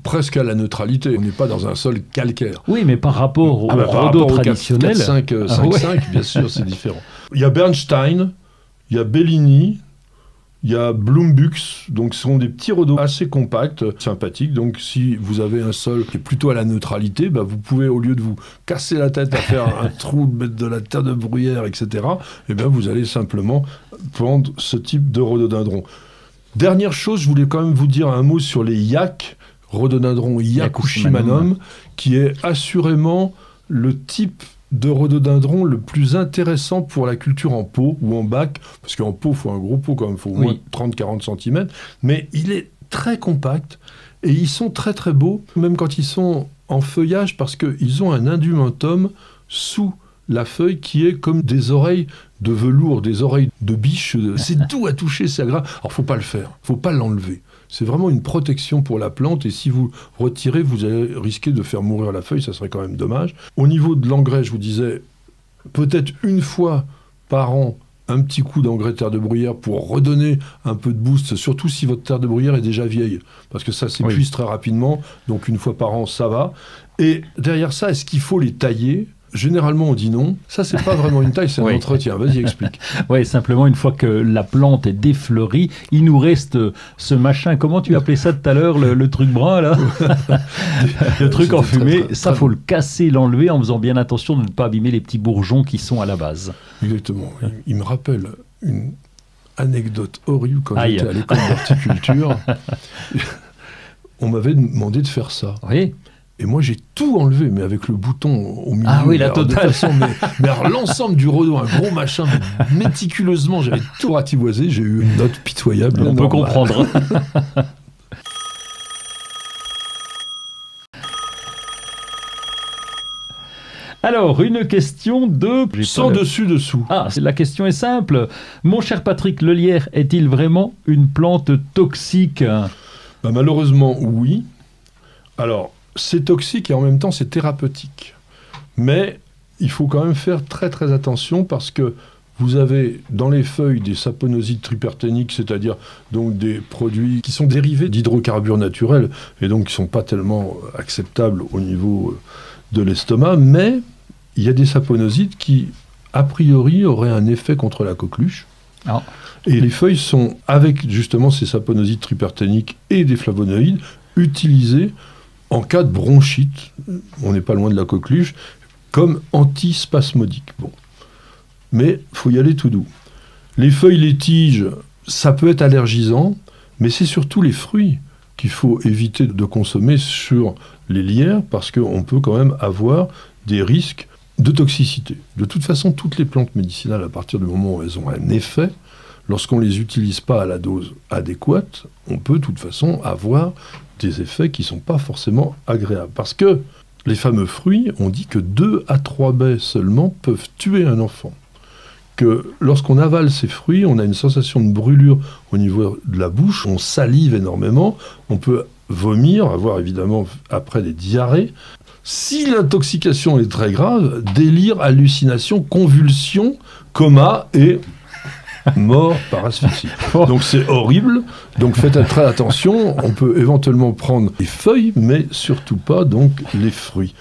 presque à la neutralité. On n'est pas dans un sol calcaire. Oui, mais par rapport au rhodo traditionnel... 4,5, 5,5, bien sûr, c'est différent. Il y a Bernstein, il y a Bellini, il y a Bloombux, donc ce sont des petits rhodos assez compacts, sympathiques. Donc si vous avez un sol qui est plutôt à la neutralité, vous pouvez, au lieu de vous casser la tête à faire un trou, mettre de la terre de bruyère, etc., vous allez simplement prendre ce type de rhododendron. Dernière chose, je voulais quand même vous dire un mot sur les yak, rhododendron Yakushimanum, qui est assurément le type de rhododendron le plus intéressant pour la culture en pot ou en bac, parce qu'en pot, il faut un gros pot quand même, il faut au moins 30-40 cm, mais il est très compact et ils sont très très beaux, même quand ils sont en feuillage, parce qu'ils ont un indumentum sous la feuille qui est comme des oreilles de velours, des oreilles de biche, c'est doux à toucher, c'est agréable. Alors, faut pas le faire, faut pas l'enlever. C'est vraiment une protection pour la plante, et si vous retirez, vous allez risquer de faire mourir la feuille, ça serait quand même dommage. Au niveau de l'engrais, je vous disais, peut-être une fois par an, un petit coup d'engrais terre de bruyère pour redonner un peu de boost, surtout si votre terre de bruyère est déjà vieille, parce que ça s'épuise très rapidement, donc une fois par an, ça va. Et derrière ça, est-ce qu'il faut les tailler ? Généralement, on dit non. Ça, c'est pas vraiment une taille, c'est un entretien. Vas-y, explique. Oui, simplement, une fois que la plante est défleurie, il nous reste ce machin. Comment tu appelais ça tout à l'heure, le truc brun, là? Le truc en fumée. Ça, faut le casser, l'enlever, en faisant bien attention de ne pas abîmer les petits bourgeons qui sont à la base. Exactement. Il me rappelle une anecdote horrible quand j'étais à l'école d'horticulture. On m'avait demandé de faire ça. Oui. Et moi, j'ai tout enlevé, mais avec le bouton au milieu. Ah oui, la totale. Mais alors, l'ensemble du rhodo, un gros machin, méticuleusement, j'avais tout ratiboisé. J'ai eu une note pitoyable. On peut comprendre. Alors, une question de... Sans dessus-dessous. Ah, la question est simple. Mon cher Patrick, le lierre est-il vraiment une plante toxique? Malheureusement, oui. Alors... c'est toxique et en même temps c'est thérapeutique. Mais il faut quand même faire très très attention, parce que vous avez dans les feuilles des saponosides triperténiques, c'est-à-dire donc des produits qui sont dérivés d'hydrocarbures naturels et donc qui ne sont pas tellement acceptables au niveau de l'estomac, mais il y a des saponosides qui a priori auraient un effet contre la coqueluche. Oh. Et les feuilles sont, avec justement ces saponosides triperténiques et des flavonoïdes, utilisées en cas de bronchite, on n'est pas loin de la coqueluche, comme antispasmodique. Bon. Mais il faut y aller tout doux. Les feuilles, les tiges, ça peut être allergisant, mais c'est surtout les fruits qu'il faut éviter de consommer sur les lierres, parce qu'on peut quand même avoir des risques de toxicité. De toute façon, toutes les plantes médicinales, à partir du moment où elles ont un effet, lorsqu'on ne les utilise pas à la dose adéquate, on peut de toute façon avoir des effets qui ne sont pas forcément agréables. Parce que les fameux fruits, on dit que 2 à 3 baies seulement peuvent tuer un enfant. Que lorsqu'on avale ces fruits, on a une sensation de brûlure au niveau de la bouche, on salive énormément, on peut vomir, avoir évidemment après des diarrhées. Si l'intoxication est très grave, délire, hallucination, convulsion, coma et mort par asphyxie. Donc c'est horrible. Donc faites très attention. On peut éventuellement prendre les feuilles, mais surtout pas donc les fruits.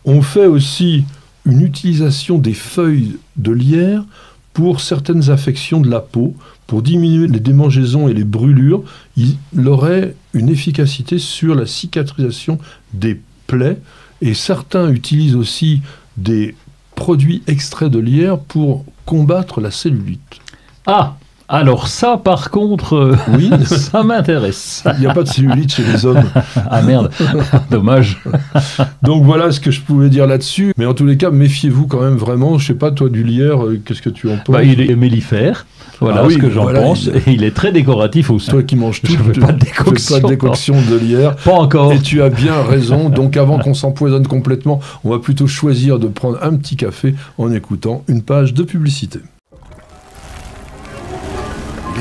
On fait aussi une utilisation des feuilles de lierre pour certaines affections de la peau, pour diminuer les démangeaisons et les brûlures. Il aurait une efficacité sur la cicatrisation des plaies. Et certains utilisent aussi des produits extraits de lierre pour combattre la cellulite. Ah, alors ça, par contre, Oui. ça m'intéresse. Il n'y a pas de cellulite chez les hommes. Ah merde, dommage. Donc voilà ce que je pouvais dire là-dessus. Mais en tous les cas, méfiez-vous quand même vraiment. Je sais pas, toi, du lierre, qu'est-ce que tu en penses? Il est mellifère, voilà ce que j'en pense. Et il est très décoratif aussi. Toi qui manges tout, Je fais pas de décoction. fais pas de décoction de lierre. Pas encore. Et tu as bien raison. Donc avant qu'on s'empoisonne complètement, on va plutôt choisir de prendre un petit café en écoutant une page de publicité.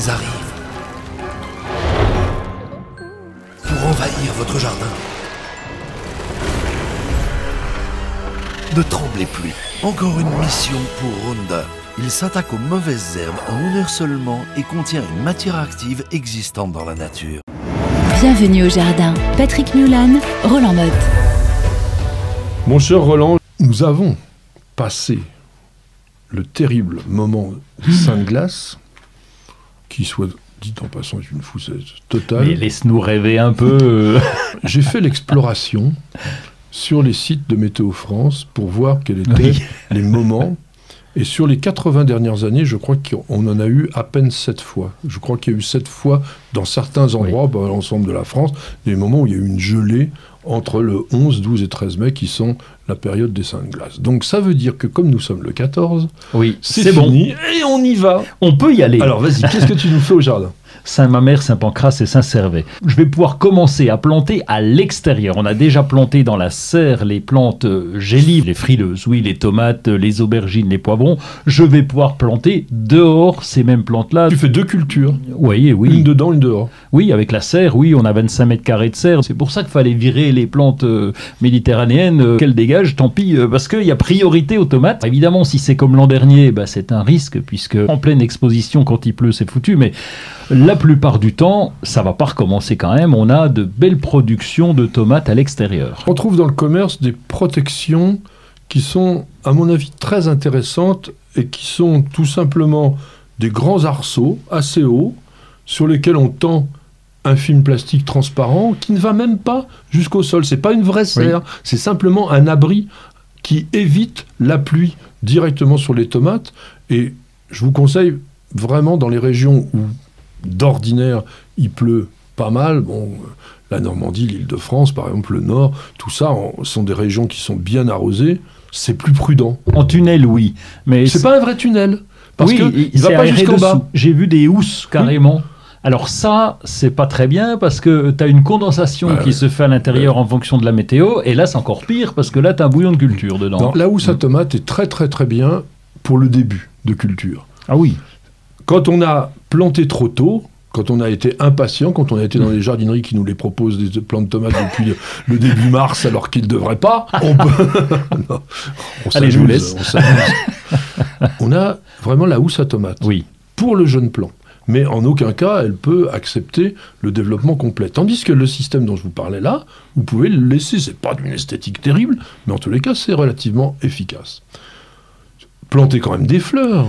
Ils arrivent pour envahir votre jardin. Ne tremblez plus. Encore une mission pour Roundup. Il s'attaque aux mauvaises herbes en 1 heure seulement et contient une matière active existante dans la nature. Bienvenue au jardin. Patrick Mulan, Roland Motte. Mon cher Roland, nous avons passé le terrible moment des seins de glace, qui soit dit en passant est une foussette totale. Mais laisse-nous rêver un peu. J'ai fait l'exploration sur les sites de Météo France pour voir quels étaient les moments. Et sur les 80 dernières années, je crois qu'on en a eu à peine 7 fois. Je crois qu'il y a eu 7 fois dans certains endroits, dans l'ensemble de la France, des moments où il y a eu une gelée entre le 11, 12 et 13 mai, qui sont la période des seins de glace. Donc ça veut dire que comme nous sommes le 14, c'est fini, et on y va. On peut y aller. Alors vas-y, qu'est-ce que tu nous fais au jardin? Saint-Mamère, Saint-Pancras et Saint-Servais. Je vais pouvoir commencer à planter à l'extérieur. On a déjà planté dans la serre les plantes gélives, les frileuses, oui, les tomates, les aubergines, les poivrons. Je vais pouvoir planter dehors ces mêmes plantes-là. Tu fais 2 cultures. Oui. Une dedans, une dehors. Oui, avec la serre, oui, on a 25 mètres carrés de serre. C'est pour ça qu'il fallait virer les plantes méditerranéennes qu'elles dégagent. Tant pis, parce qu'il y a priorité aux tomates. Évidemment, si c'est comme l'an dernier, c'est un risque, puisque en pleine exposition, quand il pleut, c'est foutu. Mais la plupart du temps, ça va pas recommencer quand même. On a de belles productions de tomates à l'extérieur. On trouve dans le commerce des protections qui sont, à mon avis, très intéressantes et qui sont tout simplement des grands arceaux assez hauts sur lesquels on tend un film plastique transparent qui ne va même pas jusqu'au sol. C'est pas une vraie serre, c'est simplement un abri qui évite la pluie directement sur les tomates. Et je vous conseille vraiment, dans les régions où d'ordinaire il pleut pas mal, la Normandie, l'Île-de-France, par exemple le Nord, tout ça sont des régions qui sont bien arrosées, c'est plus prudent. En tunnel, oui, mais c'est pas un vrai tunnel, parce que il va c'est pas jusqu'en bas. J'ai vu des housses carrément. Oui. Alors ça, c'est pas très bien parce que tu as une condensation qui se fait à l'intérieur en fonction de la météo, et là c'est encore pire parce que là tu as un bouillon de culture dedans. Non, la housse à tomate est très très très bien pour le début de culture. Ah oui. Quand on a planté trop tôt, quand on a été impatient, quand on a été dans les jardineries qui nous les proposent des plants de tomates depuis le début mars alors qu'ils ne devraient pas, on peut... non, allez, je vous laisse. On a vraiment la housse à tomate pour le jeune plant. Mais en aucun cas, elle peut accepter le développement complet. Tandis que le système dont je vous parlais là, vous pouvez le laisser. C'est pas d'une esthétique terrible, mais en tous les cas, c'est relativement efficace. Planter quand même des fleurs.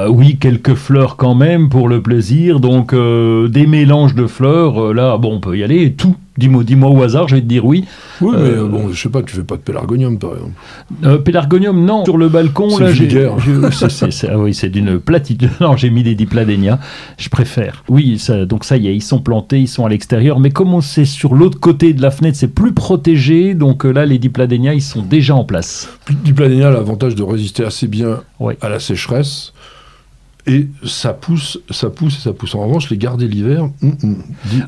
Oui, quelques fleurs quand même pour le plaisir. Donc des mélanges de fleurs, là, on peut y aller. Tout. Dis-moi au hasard, je vais te dire oui. Oui, mais je sais pas, tu fais pas de pélargonium, par exemple. Pélargonium, non. Sur le balcon, là, c'est d'une platitude. Non, j'ai mis des dipladénias. Je préfère. Oui, donc ça y est, ils sont plantés, ils sont à l'extérieur. Mais comme c'est sur l'autre côté de la fenêtre, c'est plus protégé. Donc là, les dipladénias, ils sont déjà en place. Dipladénia a l'avantage de résister assez bien à la sécheresse. Et ça pousse, ça pousse et ça pousse. En revanche, les garder l'hiver,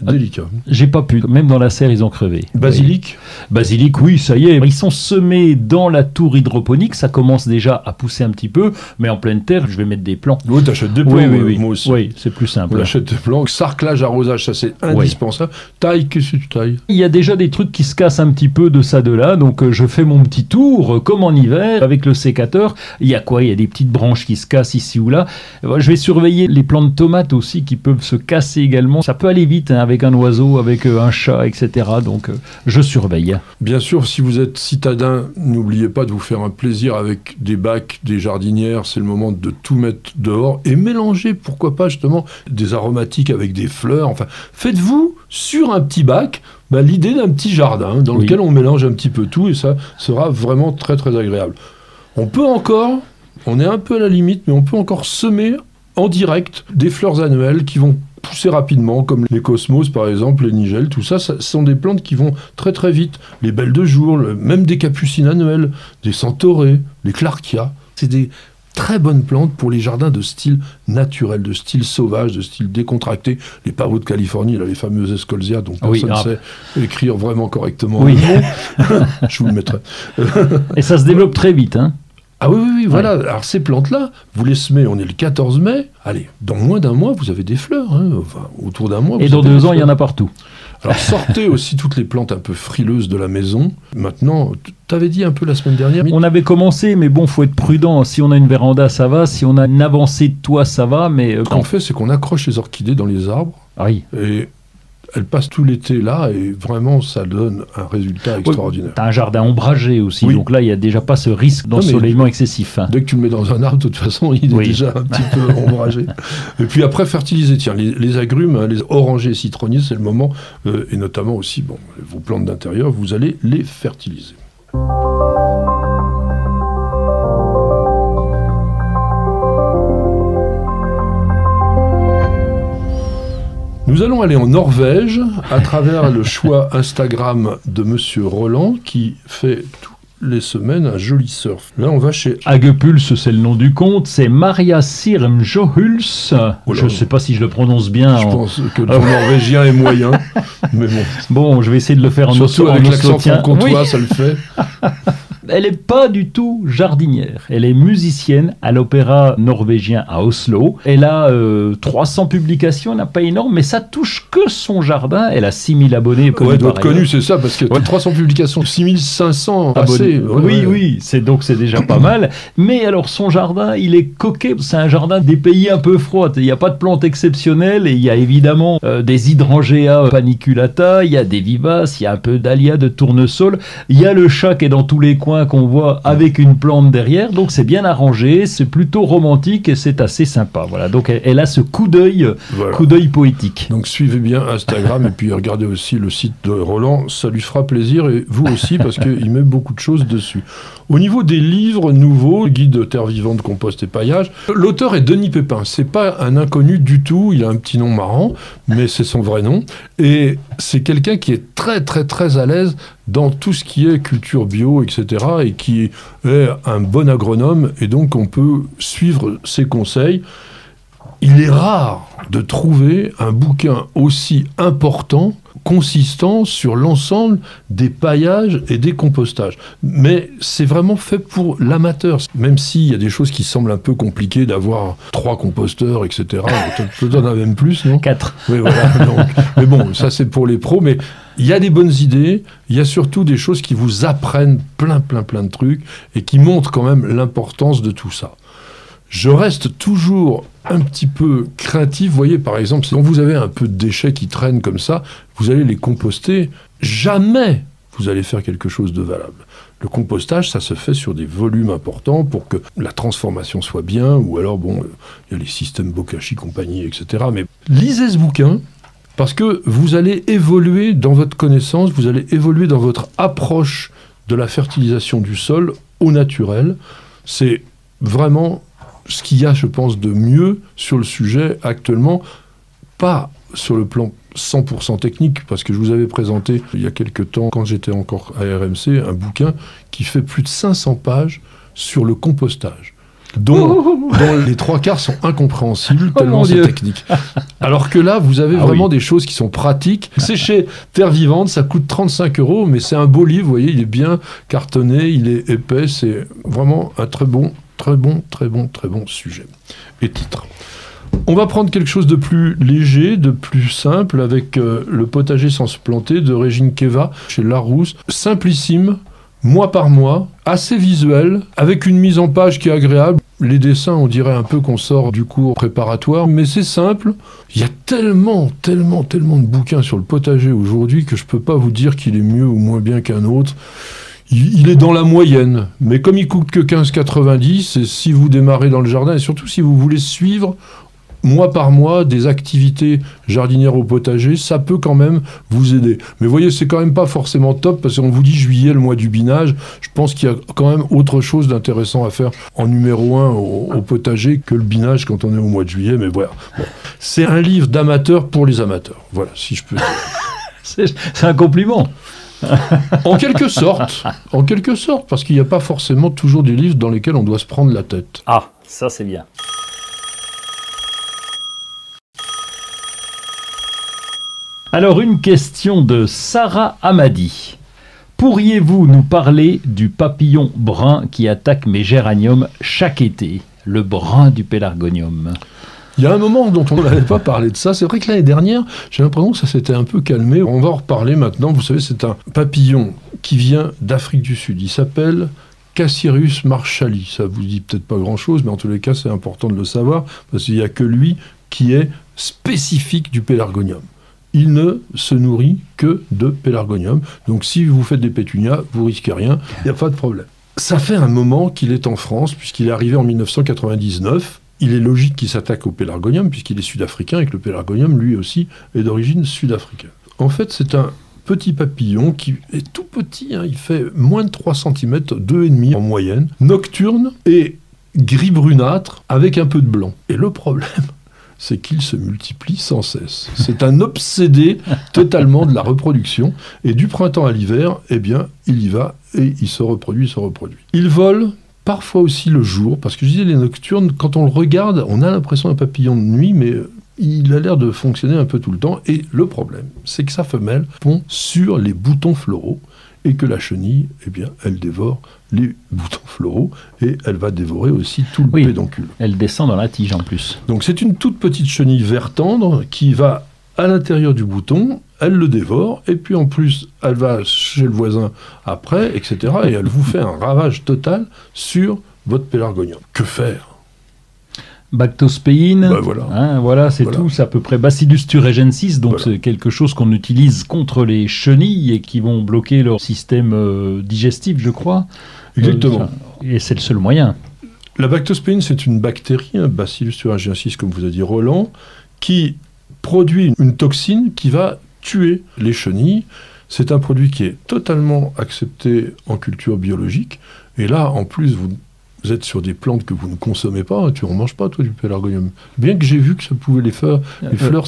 délicat. J'ai pas pu. Même dans la serre, ils ont crevé. Basilic. Basilic, oui, ça y est. Ils sont semés dans la tour hydroponique. Ça commence déjà à pousser un petit peu. Mais en pleine terre, je vais mettre des plants. Oui, t'achètes des plants, oui. moi aussi. Oui, c'est plus simple. On achète des plants. Sarclage, arrosage, ça c'est indispensable. Taille, qu'est-ce que tu tailles? Il y a déjà des trucs qui se cassent un petit peu de ça, de là. Donc je fais mon petit tour, comme en hiver, avec le sécateur. Il y a quoi? Il y a des petites branches qui se cassent ici ou là. Je vais surveiller les plants de tomates aussi qui peuvent se casser également. Ça peut aller vite hein, avec un oiseau, avec un chat, etc. Donc je surveille. Bien sûr, si vous êtes citadin, n'oubliez pas de vous faire un plaisir avec des bacs, des jardinières. C'est le moment de tout mettre dehors et mélanger, pourquoi pas justement, des aromatiques avec des fleurs. Enfin, faites-vous sur un petit bac l'idée d'un petit jardin dans lequel on mélange un petit peu tout et ça sera vraiment très très agréable. On peut encore, on est un peu à la limite, mais on peut encore semer en direct des fleurs annuelles qui vont pousser rapidement, comme les cosmos par exemple, les nigelles, tout ça, ce sont des plantes qui vont très très vite. Les belles de jour, même des capucines annuelles, des centaurées, les clarkia, c'est des très bonnes plantes pour les jardins de style naturel, de style sauvage, de style décontracté. Les pavots de Californie, là, les fameuses escolzias dont personne ne sait écrire vraiment correctement. Oui. Je vous le mettrai. Et ça se développe très vite, hein. Ah oui, voilà. Alors ces plantes-là, vous les semez, on est le 14 mai. Allez, dans moins d'un mois, vous avez des fleurs. Hein. Enfin, autour d'un mois. Et dans 2 ans, il y en a partout. Alors sortez aussi toutes les plantes un peu frileuses de la maison. Maintenant, t'avais dit un peu la semaine dernière. On avait commencé, mais bon, faut être prudent. Si on a une véranda, ça va. Si on a une avancée de toit, ça va. Mais ce qu'on fait, c'est qu'on accroche les orchidées dans les arbres. Oui. Et elles passent tout l'été là et vraiment ça donne un résultat extraordinaire. T'as un jardin ombragé aussi, donc là il n'y a déjà pas ce risque d'ensoleillement excessif. Dès que tu le mets dans un arbre, de toute façon, il est déjà un petit peu ombragé. Et puis après, fertiliser, tiens, les agrumes, les orangers et citronniers, c'est le moment, et notamment aussi, vos plantes d'intérieur, vous allez les fertiliser. Nous allons aller en Norvège à travers le choix Instagram de Monsieur Roland qui fait toutes les semaines un joli surf. Là, on va chez Agepulse, c'est le nom du compte. C'est Maria Sirmjohuls. Je ne sais pas si je le prononce bien. Je pense que le norvégien est moyen, mais bon. Bon, je vais essayer de le faire en surtout avec l'accent franc-comtois, ça le fait. Elle n'est pas du tout jardinière. Elle est musicienne à l'opéra norvégien à Oslo. Elle a 300 publications, elle n'a pas énorme, mais ça touche que son jardin. Elle a 6000 abonnés. Ouais, doit être connu, c'est ça, parce que 300 publications, 6500 abonnés. Oui, c'est déjà pas mal. Mais alors, son jardin, il est coquet. C'est un jardin des pays un peu froids. Il n'y a pas de plantes exceptionnelles et il y a évidemment des hydrangea paniculata, il y a des vivaces, il y a un peu dahlia, de tournesol. Il y a le chat qui est dans tous les coins qu'on voit avec une plante derrière, donc c'est bien arrangé, c'est plutôt romantique et c'est assez sympa. Voilà, donc elle a ce coup d'œil poétique. Donc suivez bien Instagram et puis regardez aussi le site de Roland, ça lui fera plaisir et vous aussi parce qu'il met beaucoup de choses dessus. Au niveau des livres nouveaux, guide terre vivante, compost et paillage, l'auteur est Denis Pépin. C'est pas un inconnu du tout, il a un petit nom marrant, mais c'est son vrai nom. Et c'est quelqu'un qui est très très très à l'aise dans tout ce qui est culture bio, etc. et qui est un bon agronome et donc on peut suivre ses conseils. Il est rare de trouver un bouquin aussi important, consistant sur l'ensemble des paillages et des compostages. Mais c'est vraiment fait pour l'amateur. Même s'il y a des choses qui semblent un peu compliquées d'avoir 3 composteurs, etc. Peut-être en a même plus, non ? 4. Oui, voilà. Donc, mais bon, ça c'est pour les pros. Mais il y a des bonnes idées. Il y a surtout des choses qui vous apprennent plein de trucs et qui montrent quand même l'importance de tout ça. Je reste toujours un petit peu craintif. Vous voyez, par exemple, quand vous avez un peu de déchets qui traînent comme ça, vous allez les composter. Jamais vous allez faire quelque chose de valable. Le compostage, ça se fait sur des volumes importants pour que la transformation soit bien, ou alors, il y a les systèmes Bokashi compagnie, etc. Mais lisez ce bouquin, parce que vous allez évoluer dans votre connaissance, vous allez évoluer dans votre approche de la fertilisation du sol au naturel. C'est vraiment ce qu'il y a, je pense, de mieux sur le sujet actuellement, pas sur le plan 100% technique, parce que je vous avais présenté il y a quelques temps, quand j'étais encore à RMC, un bouquin qui fait plus de 500 pages sur le compostage. dont les 3/4 sont incompréhensibles tellement c'est technique. Alors que là, vous avez vraiment des choses qui sont pratiques. C'est chez Terre Vivante, ça coûte 35 €, mais c'est un beau livre, vous voyez, il est bien cartonné, il est épais, c'est vraiment un très bon sujet et titre. On va prendre quelque chose de plus léger, de plus simple, avec le potager sans se planter de Régine Keva chez Larousse. Simplissime, mois par mois, assez visuel, avec une mise en page qui est agréable. Les dessins, on dirait un peu qu'on sort du cours préparatoire, mais c'est simple. Il y a tellement de bouquins sur le potager aujourd'hui que je ne peux pas vous dire qu'il est mieux ou moins bien qu'un autre. Il est dans la moyenne, mais comme il coûte que 15,90, et si vous démarrez dans le jardin, et surtout si vous voulez suivre mois par mois des activités jardinières au potager, ça peut quand même vous aider. Mais vous voyez, c'est quand même pas forcément top, parce qu'on vous dit juillet, le mois du binage. Je pense qu'il y a quand même autre chose d'intéressant à faire en numéro 1 au potager que le binage quand on est au mois de juillet, mais voilà. Bon. C'est un livre d'amateurs pour les amateurs, voilà, si je peux dire. C'est un compliment. En quelque sorte, parce qu'il n'y a pas forcément toujours des livres dans lesquels on doit se prendre la tête. Ah, ça c'est bien. Alors, une question de Sarah Amadi. Pourriez-vous nous parler du papillon brun qui attaque mes géraniums chaque été, le brun du pélargonium? Il y a un moment dont on n'avait pas parlé de ça. C'est vrai que l'année dernière, j'ai l'impression que ça s'était un peu calmé. On va en reparler maintenant. Vous savez, c'est un papillon qui vient d'Afrique du Sud. Il s'appelle Cassirus marshalli. Ça vous dit peut-être pas grand-chose, mais en tous les cas, c'est important de le savoir, parce qu'il n'y a que lui qui est spécifique du pélargonium. Il ne se nourrit que de pélargonium. Donc si vous faites des pétunias, vous risquez rien, il n'y a pas de problème. Ça fait un moment qu'il est en France, puisqu'il est arrivé en 1999. Il est logique qu'il s'attaque au pélargonium, puisqu'il est sud-africain, et que le pélargonium, lui aussi, est d'origine sud-africaine. En fait, c'est un petit papillon qui est tout petit, hein, il fait moins de 3 cm, 2,5 en moyenne, nocturne et gris brunâtre, avec un peu de blanc. Et le problème, c'est qu'il se multiplie sans cesse. C'est un obsédé totalement de la reproduction. Et du printemps à l'hiver, eh bien, il y va et il se reproduit, Il vole parfois aussi le jour, parce que je disais, les nocturnes, quand on le regarde, on a l'impression d'un papillon de nuit, mais il a l'air de fonctionner un peu tout le temps. Et le problème, c'est que sa femelle pond sur les boutons floraux, et que la chenille, eh bien, elle dévore les boutons floraux, et elle va dévorer aussi tout le pédoncule. Elle descend dans la tige en plus. Donc c'est une toute petite chenille vert tendre qui va à l'intérieur du bouton, elle le dévore, et puis en plus, elle va chez le voisin après, etc. Et elle vous fait un ravage total sur votre pélargonium. Que faire ? Bactospéine, voilà. C'est tout, c'est à peu près Bacillus thuringiensis, donc c'est quelque chose qu'on utilise contre les chenilles et qui vont bloquer leur système digestif, je crois. Exactement. Et c'est le seul moyen. La bactospéine, c'est une bactérie, Bacillus thuringiensis, comme vous a dit Roland, qui produit une toxine qui va tuer les chenilles. C'est un produit qui est totalement accepté en culture biologique. Et là, en plus, vous êtes sur des plantes que vous ne consommez pas, tu n'en manges pas, toi, du pélargonium. Bien que j'ai vu que ça pouvait les fleurs,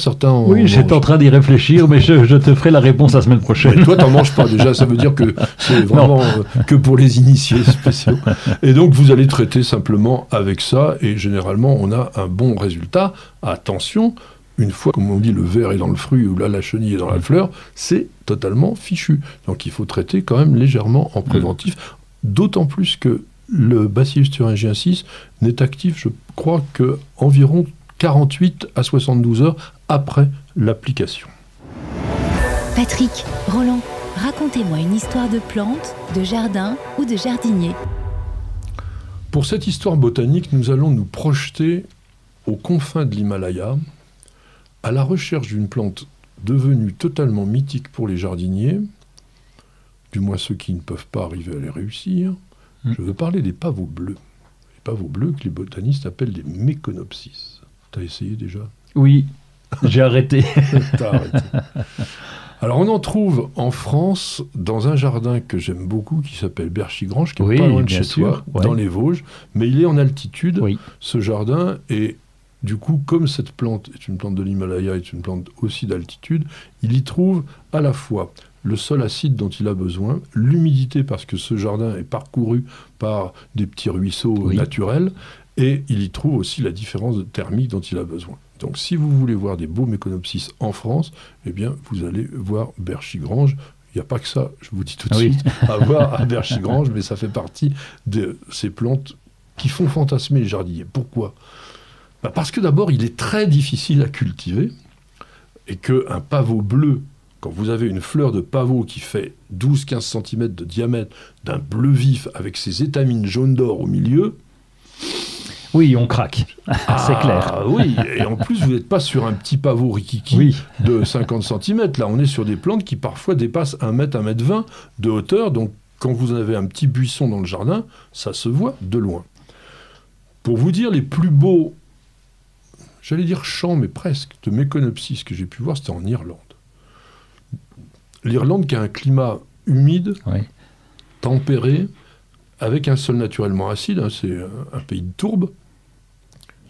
certains en Oui, j'étais en train d'y réfléchir, mais je te ferai la réponse la semaine prochaine. Mais toi, tu n'en manges pas, déjà, ça veut dire que c'est vraiment que pour les initiés spéciaux. Et donc, vous allez traiter simplement avec ça, et généralement, on a un bon résultat. Attention, une fois, comme on dit, le ver est dans le fruit, ou là, la chenille est dans la fleur, c'est totalement fichu. Donc, il faut traiter quand même légèrement en préventif, d'autant plus que le Bacillus thuringiensis n'est actif, je crois, qu'environ 48 à 72 heures après l'application. Patrick, Roland, racontez-moi une histoire de plante, de jardin ou de jardinier. Pour cette histoire botanique, nous allons nous projeter aux confins de l'Himalaya, à la recherche d'une plante devenue totalement mythique pour les jardiniers, du moins ceux qui ne peuvent pas arriver à les réussir. Je veux parler des pavots bleus. Les pavots bleus que les botanistes appellent des méconopsis. T'as essayé déjà ? Oui, j'ai arrêté. T'as arrêté. Alors on en trouve en France dans un jardin que j'aime beaucoup qui s'appelle Berchigrange, qui est pas loin de chez toi, dans les Vosges, mais il est en altitude, ce jardin, et du coup, comme cette plante est une plante de l'Himalaya, est une plante aussi d'altitude, il y trouve à la fois le sol acide dont il a besoin, l'humidité parce que ce jardin est parcouru par des petits ruisseaux naturels, et il y trouve aussi la différence thermique dont il a besoin. Donc si vous voulez voir des beaux Méconopsis en France, eh bien vous allez voir Berchigrange. Il n'y a pas que ça, je vous dis tout de suite, à voir à Berchigrange, mais ça fait partie de ces plantes qui font fantasmer les jardiniers. Pourquoi ? Parce que d'abord, il est très difficile à cultiver, et qu'un pavot bleu, quand vous avez une fleur de pavot qui fait 12-15 cm de diamètre, d'un bleu vif, avec ses étamines jaune d'or au milieu... Oui, on craque, c'est clair. Oui, et en plus, vous n'êtes pas sur un petit pavot rikiki de 50 cm. Là, on est sur des plantes qui parfois dépassent 1 mètre, 1 mètre 20 de hauteur. Donc, quand vous avez un petit buisson dans le jardin, ça se voit de loin. Pour vous dire, les plus beaux, j'allais dire champs, mais presque, de Méconopsis que j'ai pu voir, c'était en Irlande. L'Irlande qui a un climat humide, tempéré, avec un sol naturellement acide, hein, c'est un pays de tourbe.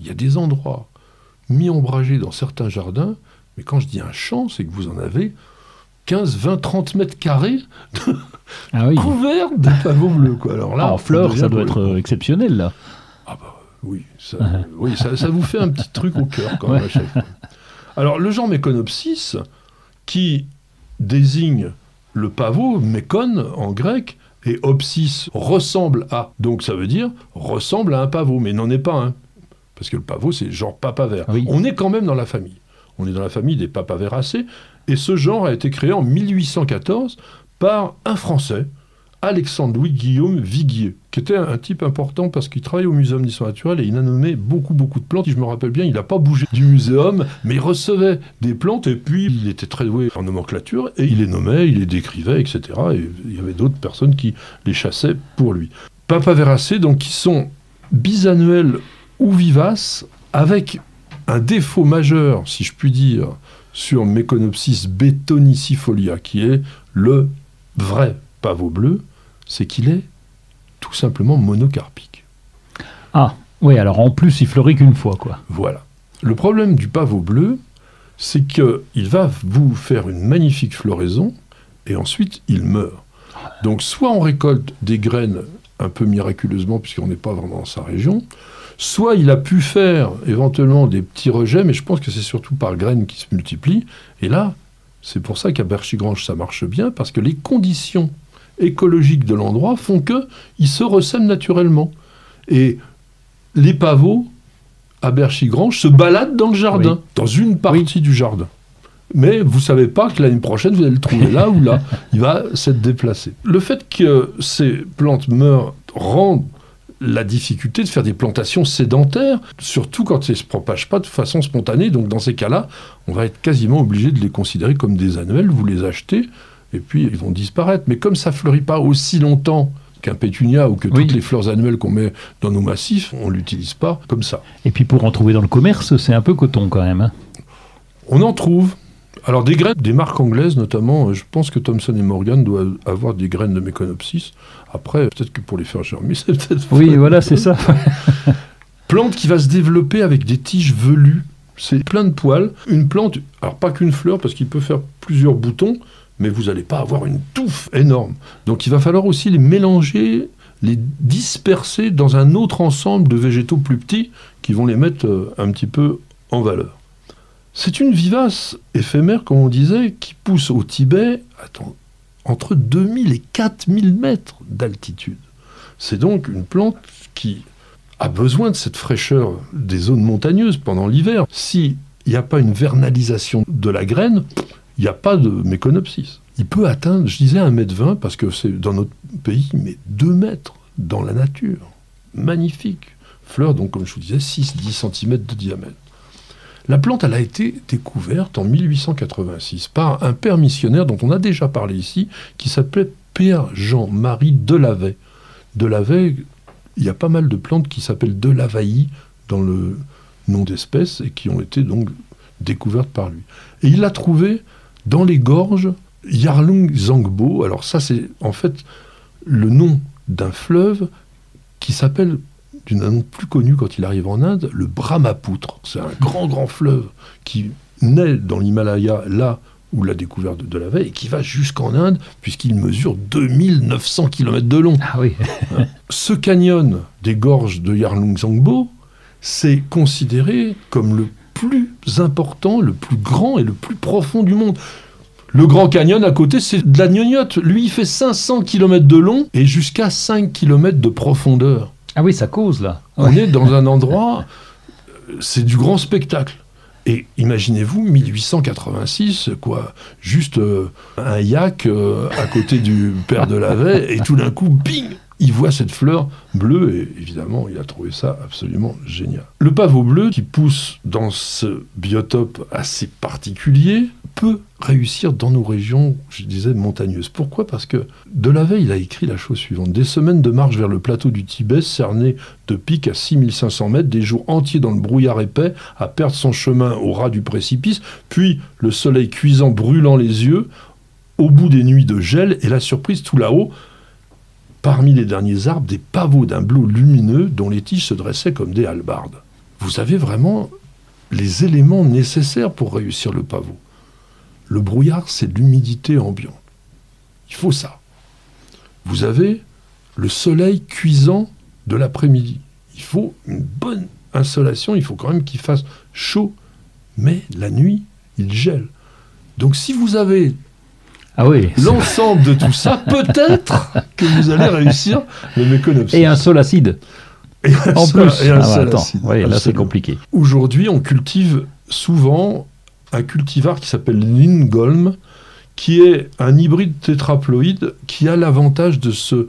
Il y a des endroits mi-ombragés dans certains jardins, mais quand je dis un champ, c'est que vous en avez 15, 20, 30 mètres carrés couverts de pavots bleus. Quoi. Alors là, en fleurs, ça doit être exceptionnel, là. Ah bah oui, ça vous fait un petit truc au cœur quand même à chaque fois. Alors le genre Méconopsis, qui désigne le pavot, mékon en grec, et opsis ressemble à, donc ça veut dire ressemble à un pavot, mais n'en est pas un. Parce que le pavot, c'est le genre papaver. Oui. On est quand même dans la famille. On est dans la famille des papaveracées, et ce genre a été créé en 1814 par un Français, Alexandre-Louis Guillaume Viguier, qui était un type important parce qu'il travaillait au Muséum d'histoire naturelle et il a nommé beaucoup de plantes. Et je me rappelle bien, il n'a pas bougé du muséum, mais il recevait des plantes et puis il était très doué en nomenclature et il les nommait, il les décrivait, etc. Et il y avait d'autres personnes qui les chassaient pour lui. Papaveracées, donc, qui sont bisannuelles ou vivaces, avec un défaut majeur, si je puis dire, sur Méconopsis betonicifolia, qui est le vrai pavot bleu, c'est qu'il est tout simplement monocarpique. Ah, oui, alors en plus, il fleurit qu'une fois, quoi. Voilà. Le problème du pavot bleu, c'est qu'il va vous faire une magnifique floraison, et ensuite, il meurt. Donc, soit on récolte des graines un peu miraculeusement, puisqu'on n'est pas vraiment dans sa région, soit il a pu faire éventuellement des petits rejets, mais je pense que c'est surtout par graines qui se multiplient, et là, c'est pour ça qu'à Berchigrange, ça marche bien, parce que les conditions écologiques de l'endroit font qu'ils se ressèment naturellement. Et les pavots, à Berchigrange, se baladent dans le jardin, dans une partie du jardin. Mais vous ne savez pas que l'année prochaine, vous allez le trouver là ou là. Il va s'être déplacé. Le fait que ces plantes meurent rend la difficulté de faire des plantations sédentaires, surtout quand elles ne se propagent pas de façon spontanée. Donc dans ces cas-là, on va être quasiment obligé de les considérer comme des annuels. Vous les achetez, et puis ils vont disparaître. Mais comme ça ne fleurit pas aussi longtemps qu'un pétunia ou que toutes les fleurs annuelles qu'on met dans nos massifs, on ne l'utilise pas comme ça. Et puis pour en trouver dans le commerce, c'est un peu coton quand même. Hein. On en trouve. Alors des graines, des marques anglaises notamment, je pense que Thomson & Morgan doit avoir des graines de Méconopsis. Après, peut-être que pour les faire germer, c'est peut-être... Oui, voilà, c'est ça. Plante qui va se développer avec des tiges velues. C'est plein de poils. Une plante, alors pas qu'une fleur, parce qu'il peut faire plusieurs boutons, mais vous n'allez pas avoir une touffe énorme. Donc il va falloir aussi les mélanger, les disperser dans un autre ensemble de végétaux plus petits qui vont les mettre un petit peu en valeur. C'est une vivace éphémère, comme on disait, qui pousse au Tibet entre 2000 et 4000 mètres d'altitude. C'est donc une plante qui a besoin de cette fraîcheur des zones montagneuses pendant l'hiver. S'il n'y a pas une vernalisation de la graine, il n'y a pas de Méconopsis. Il peut atteindre, je disais, 1,20 m, parce que c'est dans notre pays, mais 2 mètres dans la nature. Magnifique. Fleurs, donc, comme je vous disais, 6-10 cm de diamètre. La plante, elle a été découverte en 1886 par un père missionnaire dont on a déjà parlé ici, qui s'appelait Père Jean-Marie Delavet. Delavet, il y a pas mal de plantes qui s'appellent Delavailly dans le nom d'espèce et qui ont été donc découvertes par lui. Et il l'a trouvé dans les gorges Yarlung Zangbo. Alors ça, c'est en fait le nom d'un fleuve qui s'appelle, d'un nom plus connu quand il arrive en Inde, le Brahmapoutre. C'est un grand fleuve qui naît dans l'Himalaya, là où la découverte de Delavet, et qui va jusqu'en Inde, puisqu'il mesure 2900 km de long. Ah oui. Ce canyon des gorges de Yarlung Zangbo c'est considéré comme le plus important, le plus grand et le plus profond du monde. Le Grand Canyon à côté, c'est de la gnognotte. Lui, il fait 500 km de long et jusqu'à 5 km de profondeur. Ah oui, ça cause là. On est dans un endroit, c'est du grand spectacle. Et imaginez-vous, 1886, quoi, juste un yak à côté du père de Lavey, et tout d'un coup, bing, il voit cette fleur bleue, et évidemment, il a trouvé ça absolument génial. Le pavot bleu, qui pousse dans ce biotope assez particulier, peut réussir dans nos régions, je disais, montagneuses. Pourquoi ? Parce que de Lavey, il a écrit la chose suivante. Des semaines de marche vers le plateau du Tibet, cerné de pic à 6500 mètres, des jours entiers dans le brouillard épais, à perdre son chemin au ras du précipice, puis le soleil cuisant brûlant les yeux, au bout des nuits de gel, et la surprise tout là-haut, parmi les derniers arbres, des pavots d'un bleu lumineux dont les tiges se dressaient comme des hallebardes. Vous avez vraiment les éléments nécessaires pour réussir le pavot. Le brouillard, c'est l'humidité ambiante. Il faut ça. Vous avez le soleil cuisant de l'après-midi. Il faut une bonne insolation, il faut quand même qu'il fasse chaud. Mais la nuit, il gèle. Donc si vous avez l'ensemble de tout ça, peut-être que vous allez réussir le Méconopsis. Et un sol acide. En plus. Et un sol acide. Oui, là c'est compliqué. Aujourd'hui, on cultive souvent un cultivar qui s'appelle Lindholm, qui est un hybride tétraploïde qui a l'avantage de se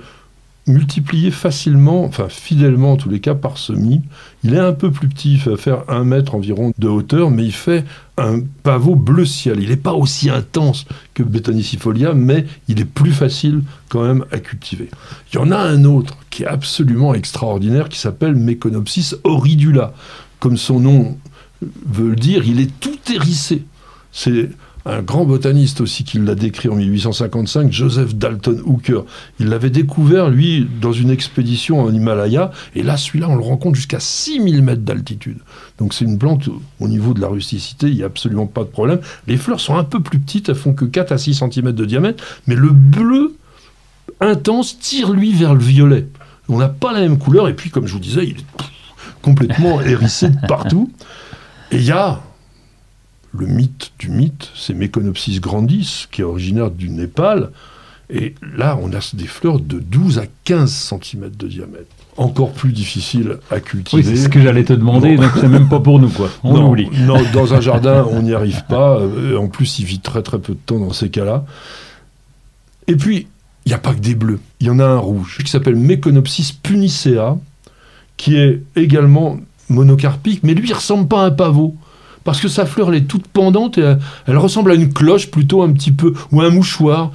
multiplier facilement, enfin fidèlement en tous les cas, par semis. Il est un peu plus petit, il fait faire 1 mètre environ de hauteur, mais il fait un pavot bleu ciel. Il n'est pas aussi intense que Betanicifolia, mais il est plus facile quand même à cultiver. Il y en a un autre qui est absolument extraordinaire, qui s'appelle Meconopsis oridula. Comme son nom veut le dire, il est tout hérissé. C'est un grand botaniste aussi qui l'a décrit en 1855, Joseph Dalton Hooker. Il l'avait découvert, lui, dans une expédition en Himalaya, et là, celui-là, on le rencontre jusqu'à 6000 mètres d'altitude. Donc c'est une plante, au niveau de la rusticité, il n'y a absolument pas de problème. Les fleurs sont un peu plus petites, elles font que 4 à 6 cm de diamètre, mais le bleu intense tire, lui, vers le violet. On n'a pas la même couleur, et puis, comme je vous disais, il est complètement hérissé de partout. Et il y a le mythe du mythe, c'est Meconopsis grandis, qui est originaire du Népal. Et là, on a des fleurs de 12 à 15 cm de diamètre. Encore plus difficile à cultiver. Oui, c'est ce que j'allais te demander, donc c'est même pas pour nous, quoi. On oublie. Non, dans un jardin, on n'y arrive pas. En plus, il vit très très peu de temps dans ces cas-là. Et puis, il n'y a pas que des bleus. Il y en a un rouge, qui s'appelle Meconopsis punicea, qui est également monocarpique, mais lui, il ne ressemble pas à un pavot. Parce que sa fleur, elle est toute pendante et elle ressemble à une cloche plutôt un petit peu, ou un mouchoir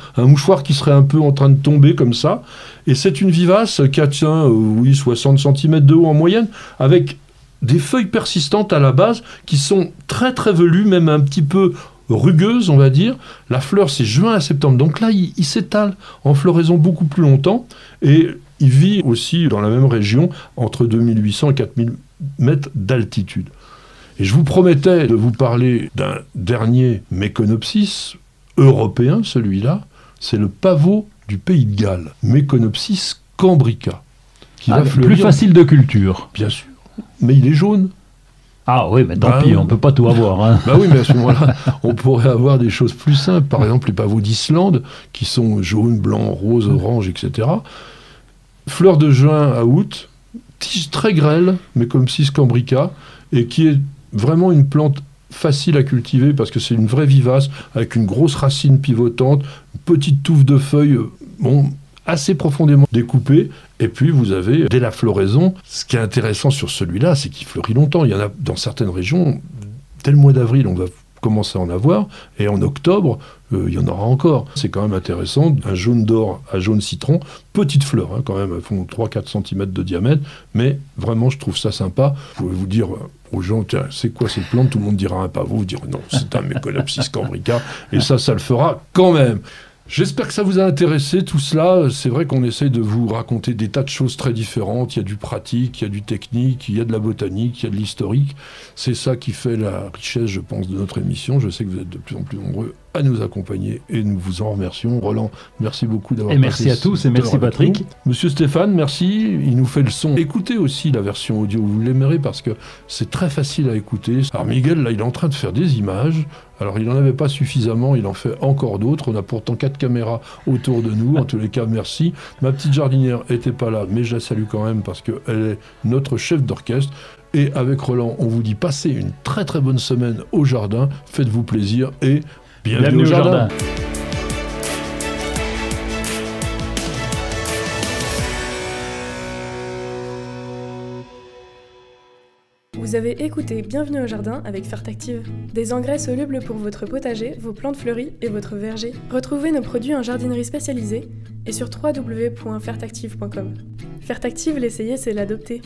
qui serait un peu en train de tomber comme ça. Et c'est une vivace qui atteint, 60 cm de haut en moyenne, avec des feuilles persistantes à la base qui sont très très velues, même un petit peu rugueuses, on va dire. La fleur, c'est juin à septembre. Donc là, il s'étale en floraison beaucoup plus longtemps et il vit aussi dans la même région, entre 2800 et 4000 mètres d'altitude. Et je vous promettais de vous parler d'un dernier Meconopsis européen, celui-là, c'est le pavot du Pays de Galles, Meconopsis cambrica. Qui va fleurir. Plus facile de culture. Bien sûr, mais il est jaune. Ah oui, mais tant pis, on ne peut pas tout avoir. Hein. Bah oui, mais à ce moment-là, on pourrait avoir des choses plus simples. Par exemple, les pavots d'Islande, qui sont jaunes, blancs, roses, oranges, etc. Fleurs de juin à août, tige très grêle, Meconopsis cambrica, et qui est vraiment une plante facile à cultiver parce que c'est une vraie vivace avec une grosse racine pivotante, une petite touffe de feuilles assez profondément découpées. Et puis vous avez, dès la floraison, ce qui est intéressant sur celui-là, c'est qu'il fleurit longtemps. Il y en a dans certaines régions, dès le mois d'avril, on va commencer à en avoir, et en octobre, il y en aura encore. C'est quand même intéressant, un jaune d'or à jaune citron, petite fleur quand même, elles font 3-4 cm de diamètre, mais vraiment je trouve ça sympa. Vous pouvez vous dire aux gens, tiens, c'est quoi cette plante? Tout le monde dira un pavot, vous dire non, c'est un Meconopsis cambrica, et ça le fera quand même. J'espère que ça vous a intéressé tout cela. C'est vrai qu'on essaye de vous raconter des tas de choses très différentes. Il y a du pratique, il y a du technique, il y a de la botanique, il y a de l'historique. C'est ça qui fait la richesse, je pense, de notre émission. Je sais que vous êtes de plus en plus nombreux à nous accompagner et nous vous en remercions. Roland, merci beaucoup d'avoir passé. Et merci à tous et merci Patrick. Monsieur Stéphane, merci. Il nous fait le son. Écoutez aussi la version audio, vous l'aimerez parce que c'est très facile à écouter. Alors Miguel, là, il est en train de faire des images. Alors, il n'en avait pas suffisamment, il en fait encore d'autres. On a pourtant 4 caméras autour de nous. En tous les cas, merci. Ma petite jardinière n'était pas là, mais je la salue quand même parce qu'elle est notre chef d'orchestre. Et avec Roland, on vous dit passez une très très bonne semaine au jardin. Faites-vous plaisir et bienvenue au jardin. Vous avez écouté Bienvenue au jardin avec Fertactive. Des engrais solubles pour votre potager, vos plantes fleuries et votre verger. Retrouvez nos produits en jardinerie spécialisée et sur www.fertactive.com. Fertactive, l'essayer, c'est l'adopter.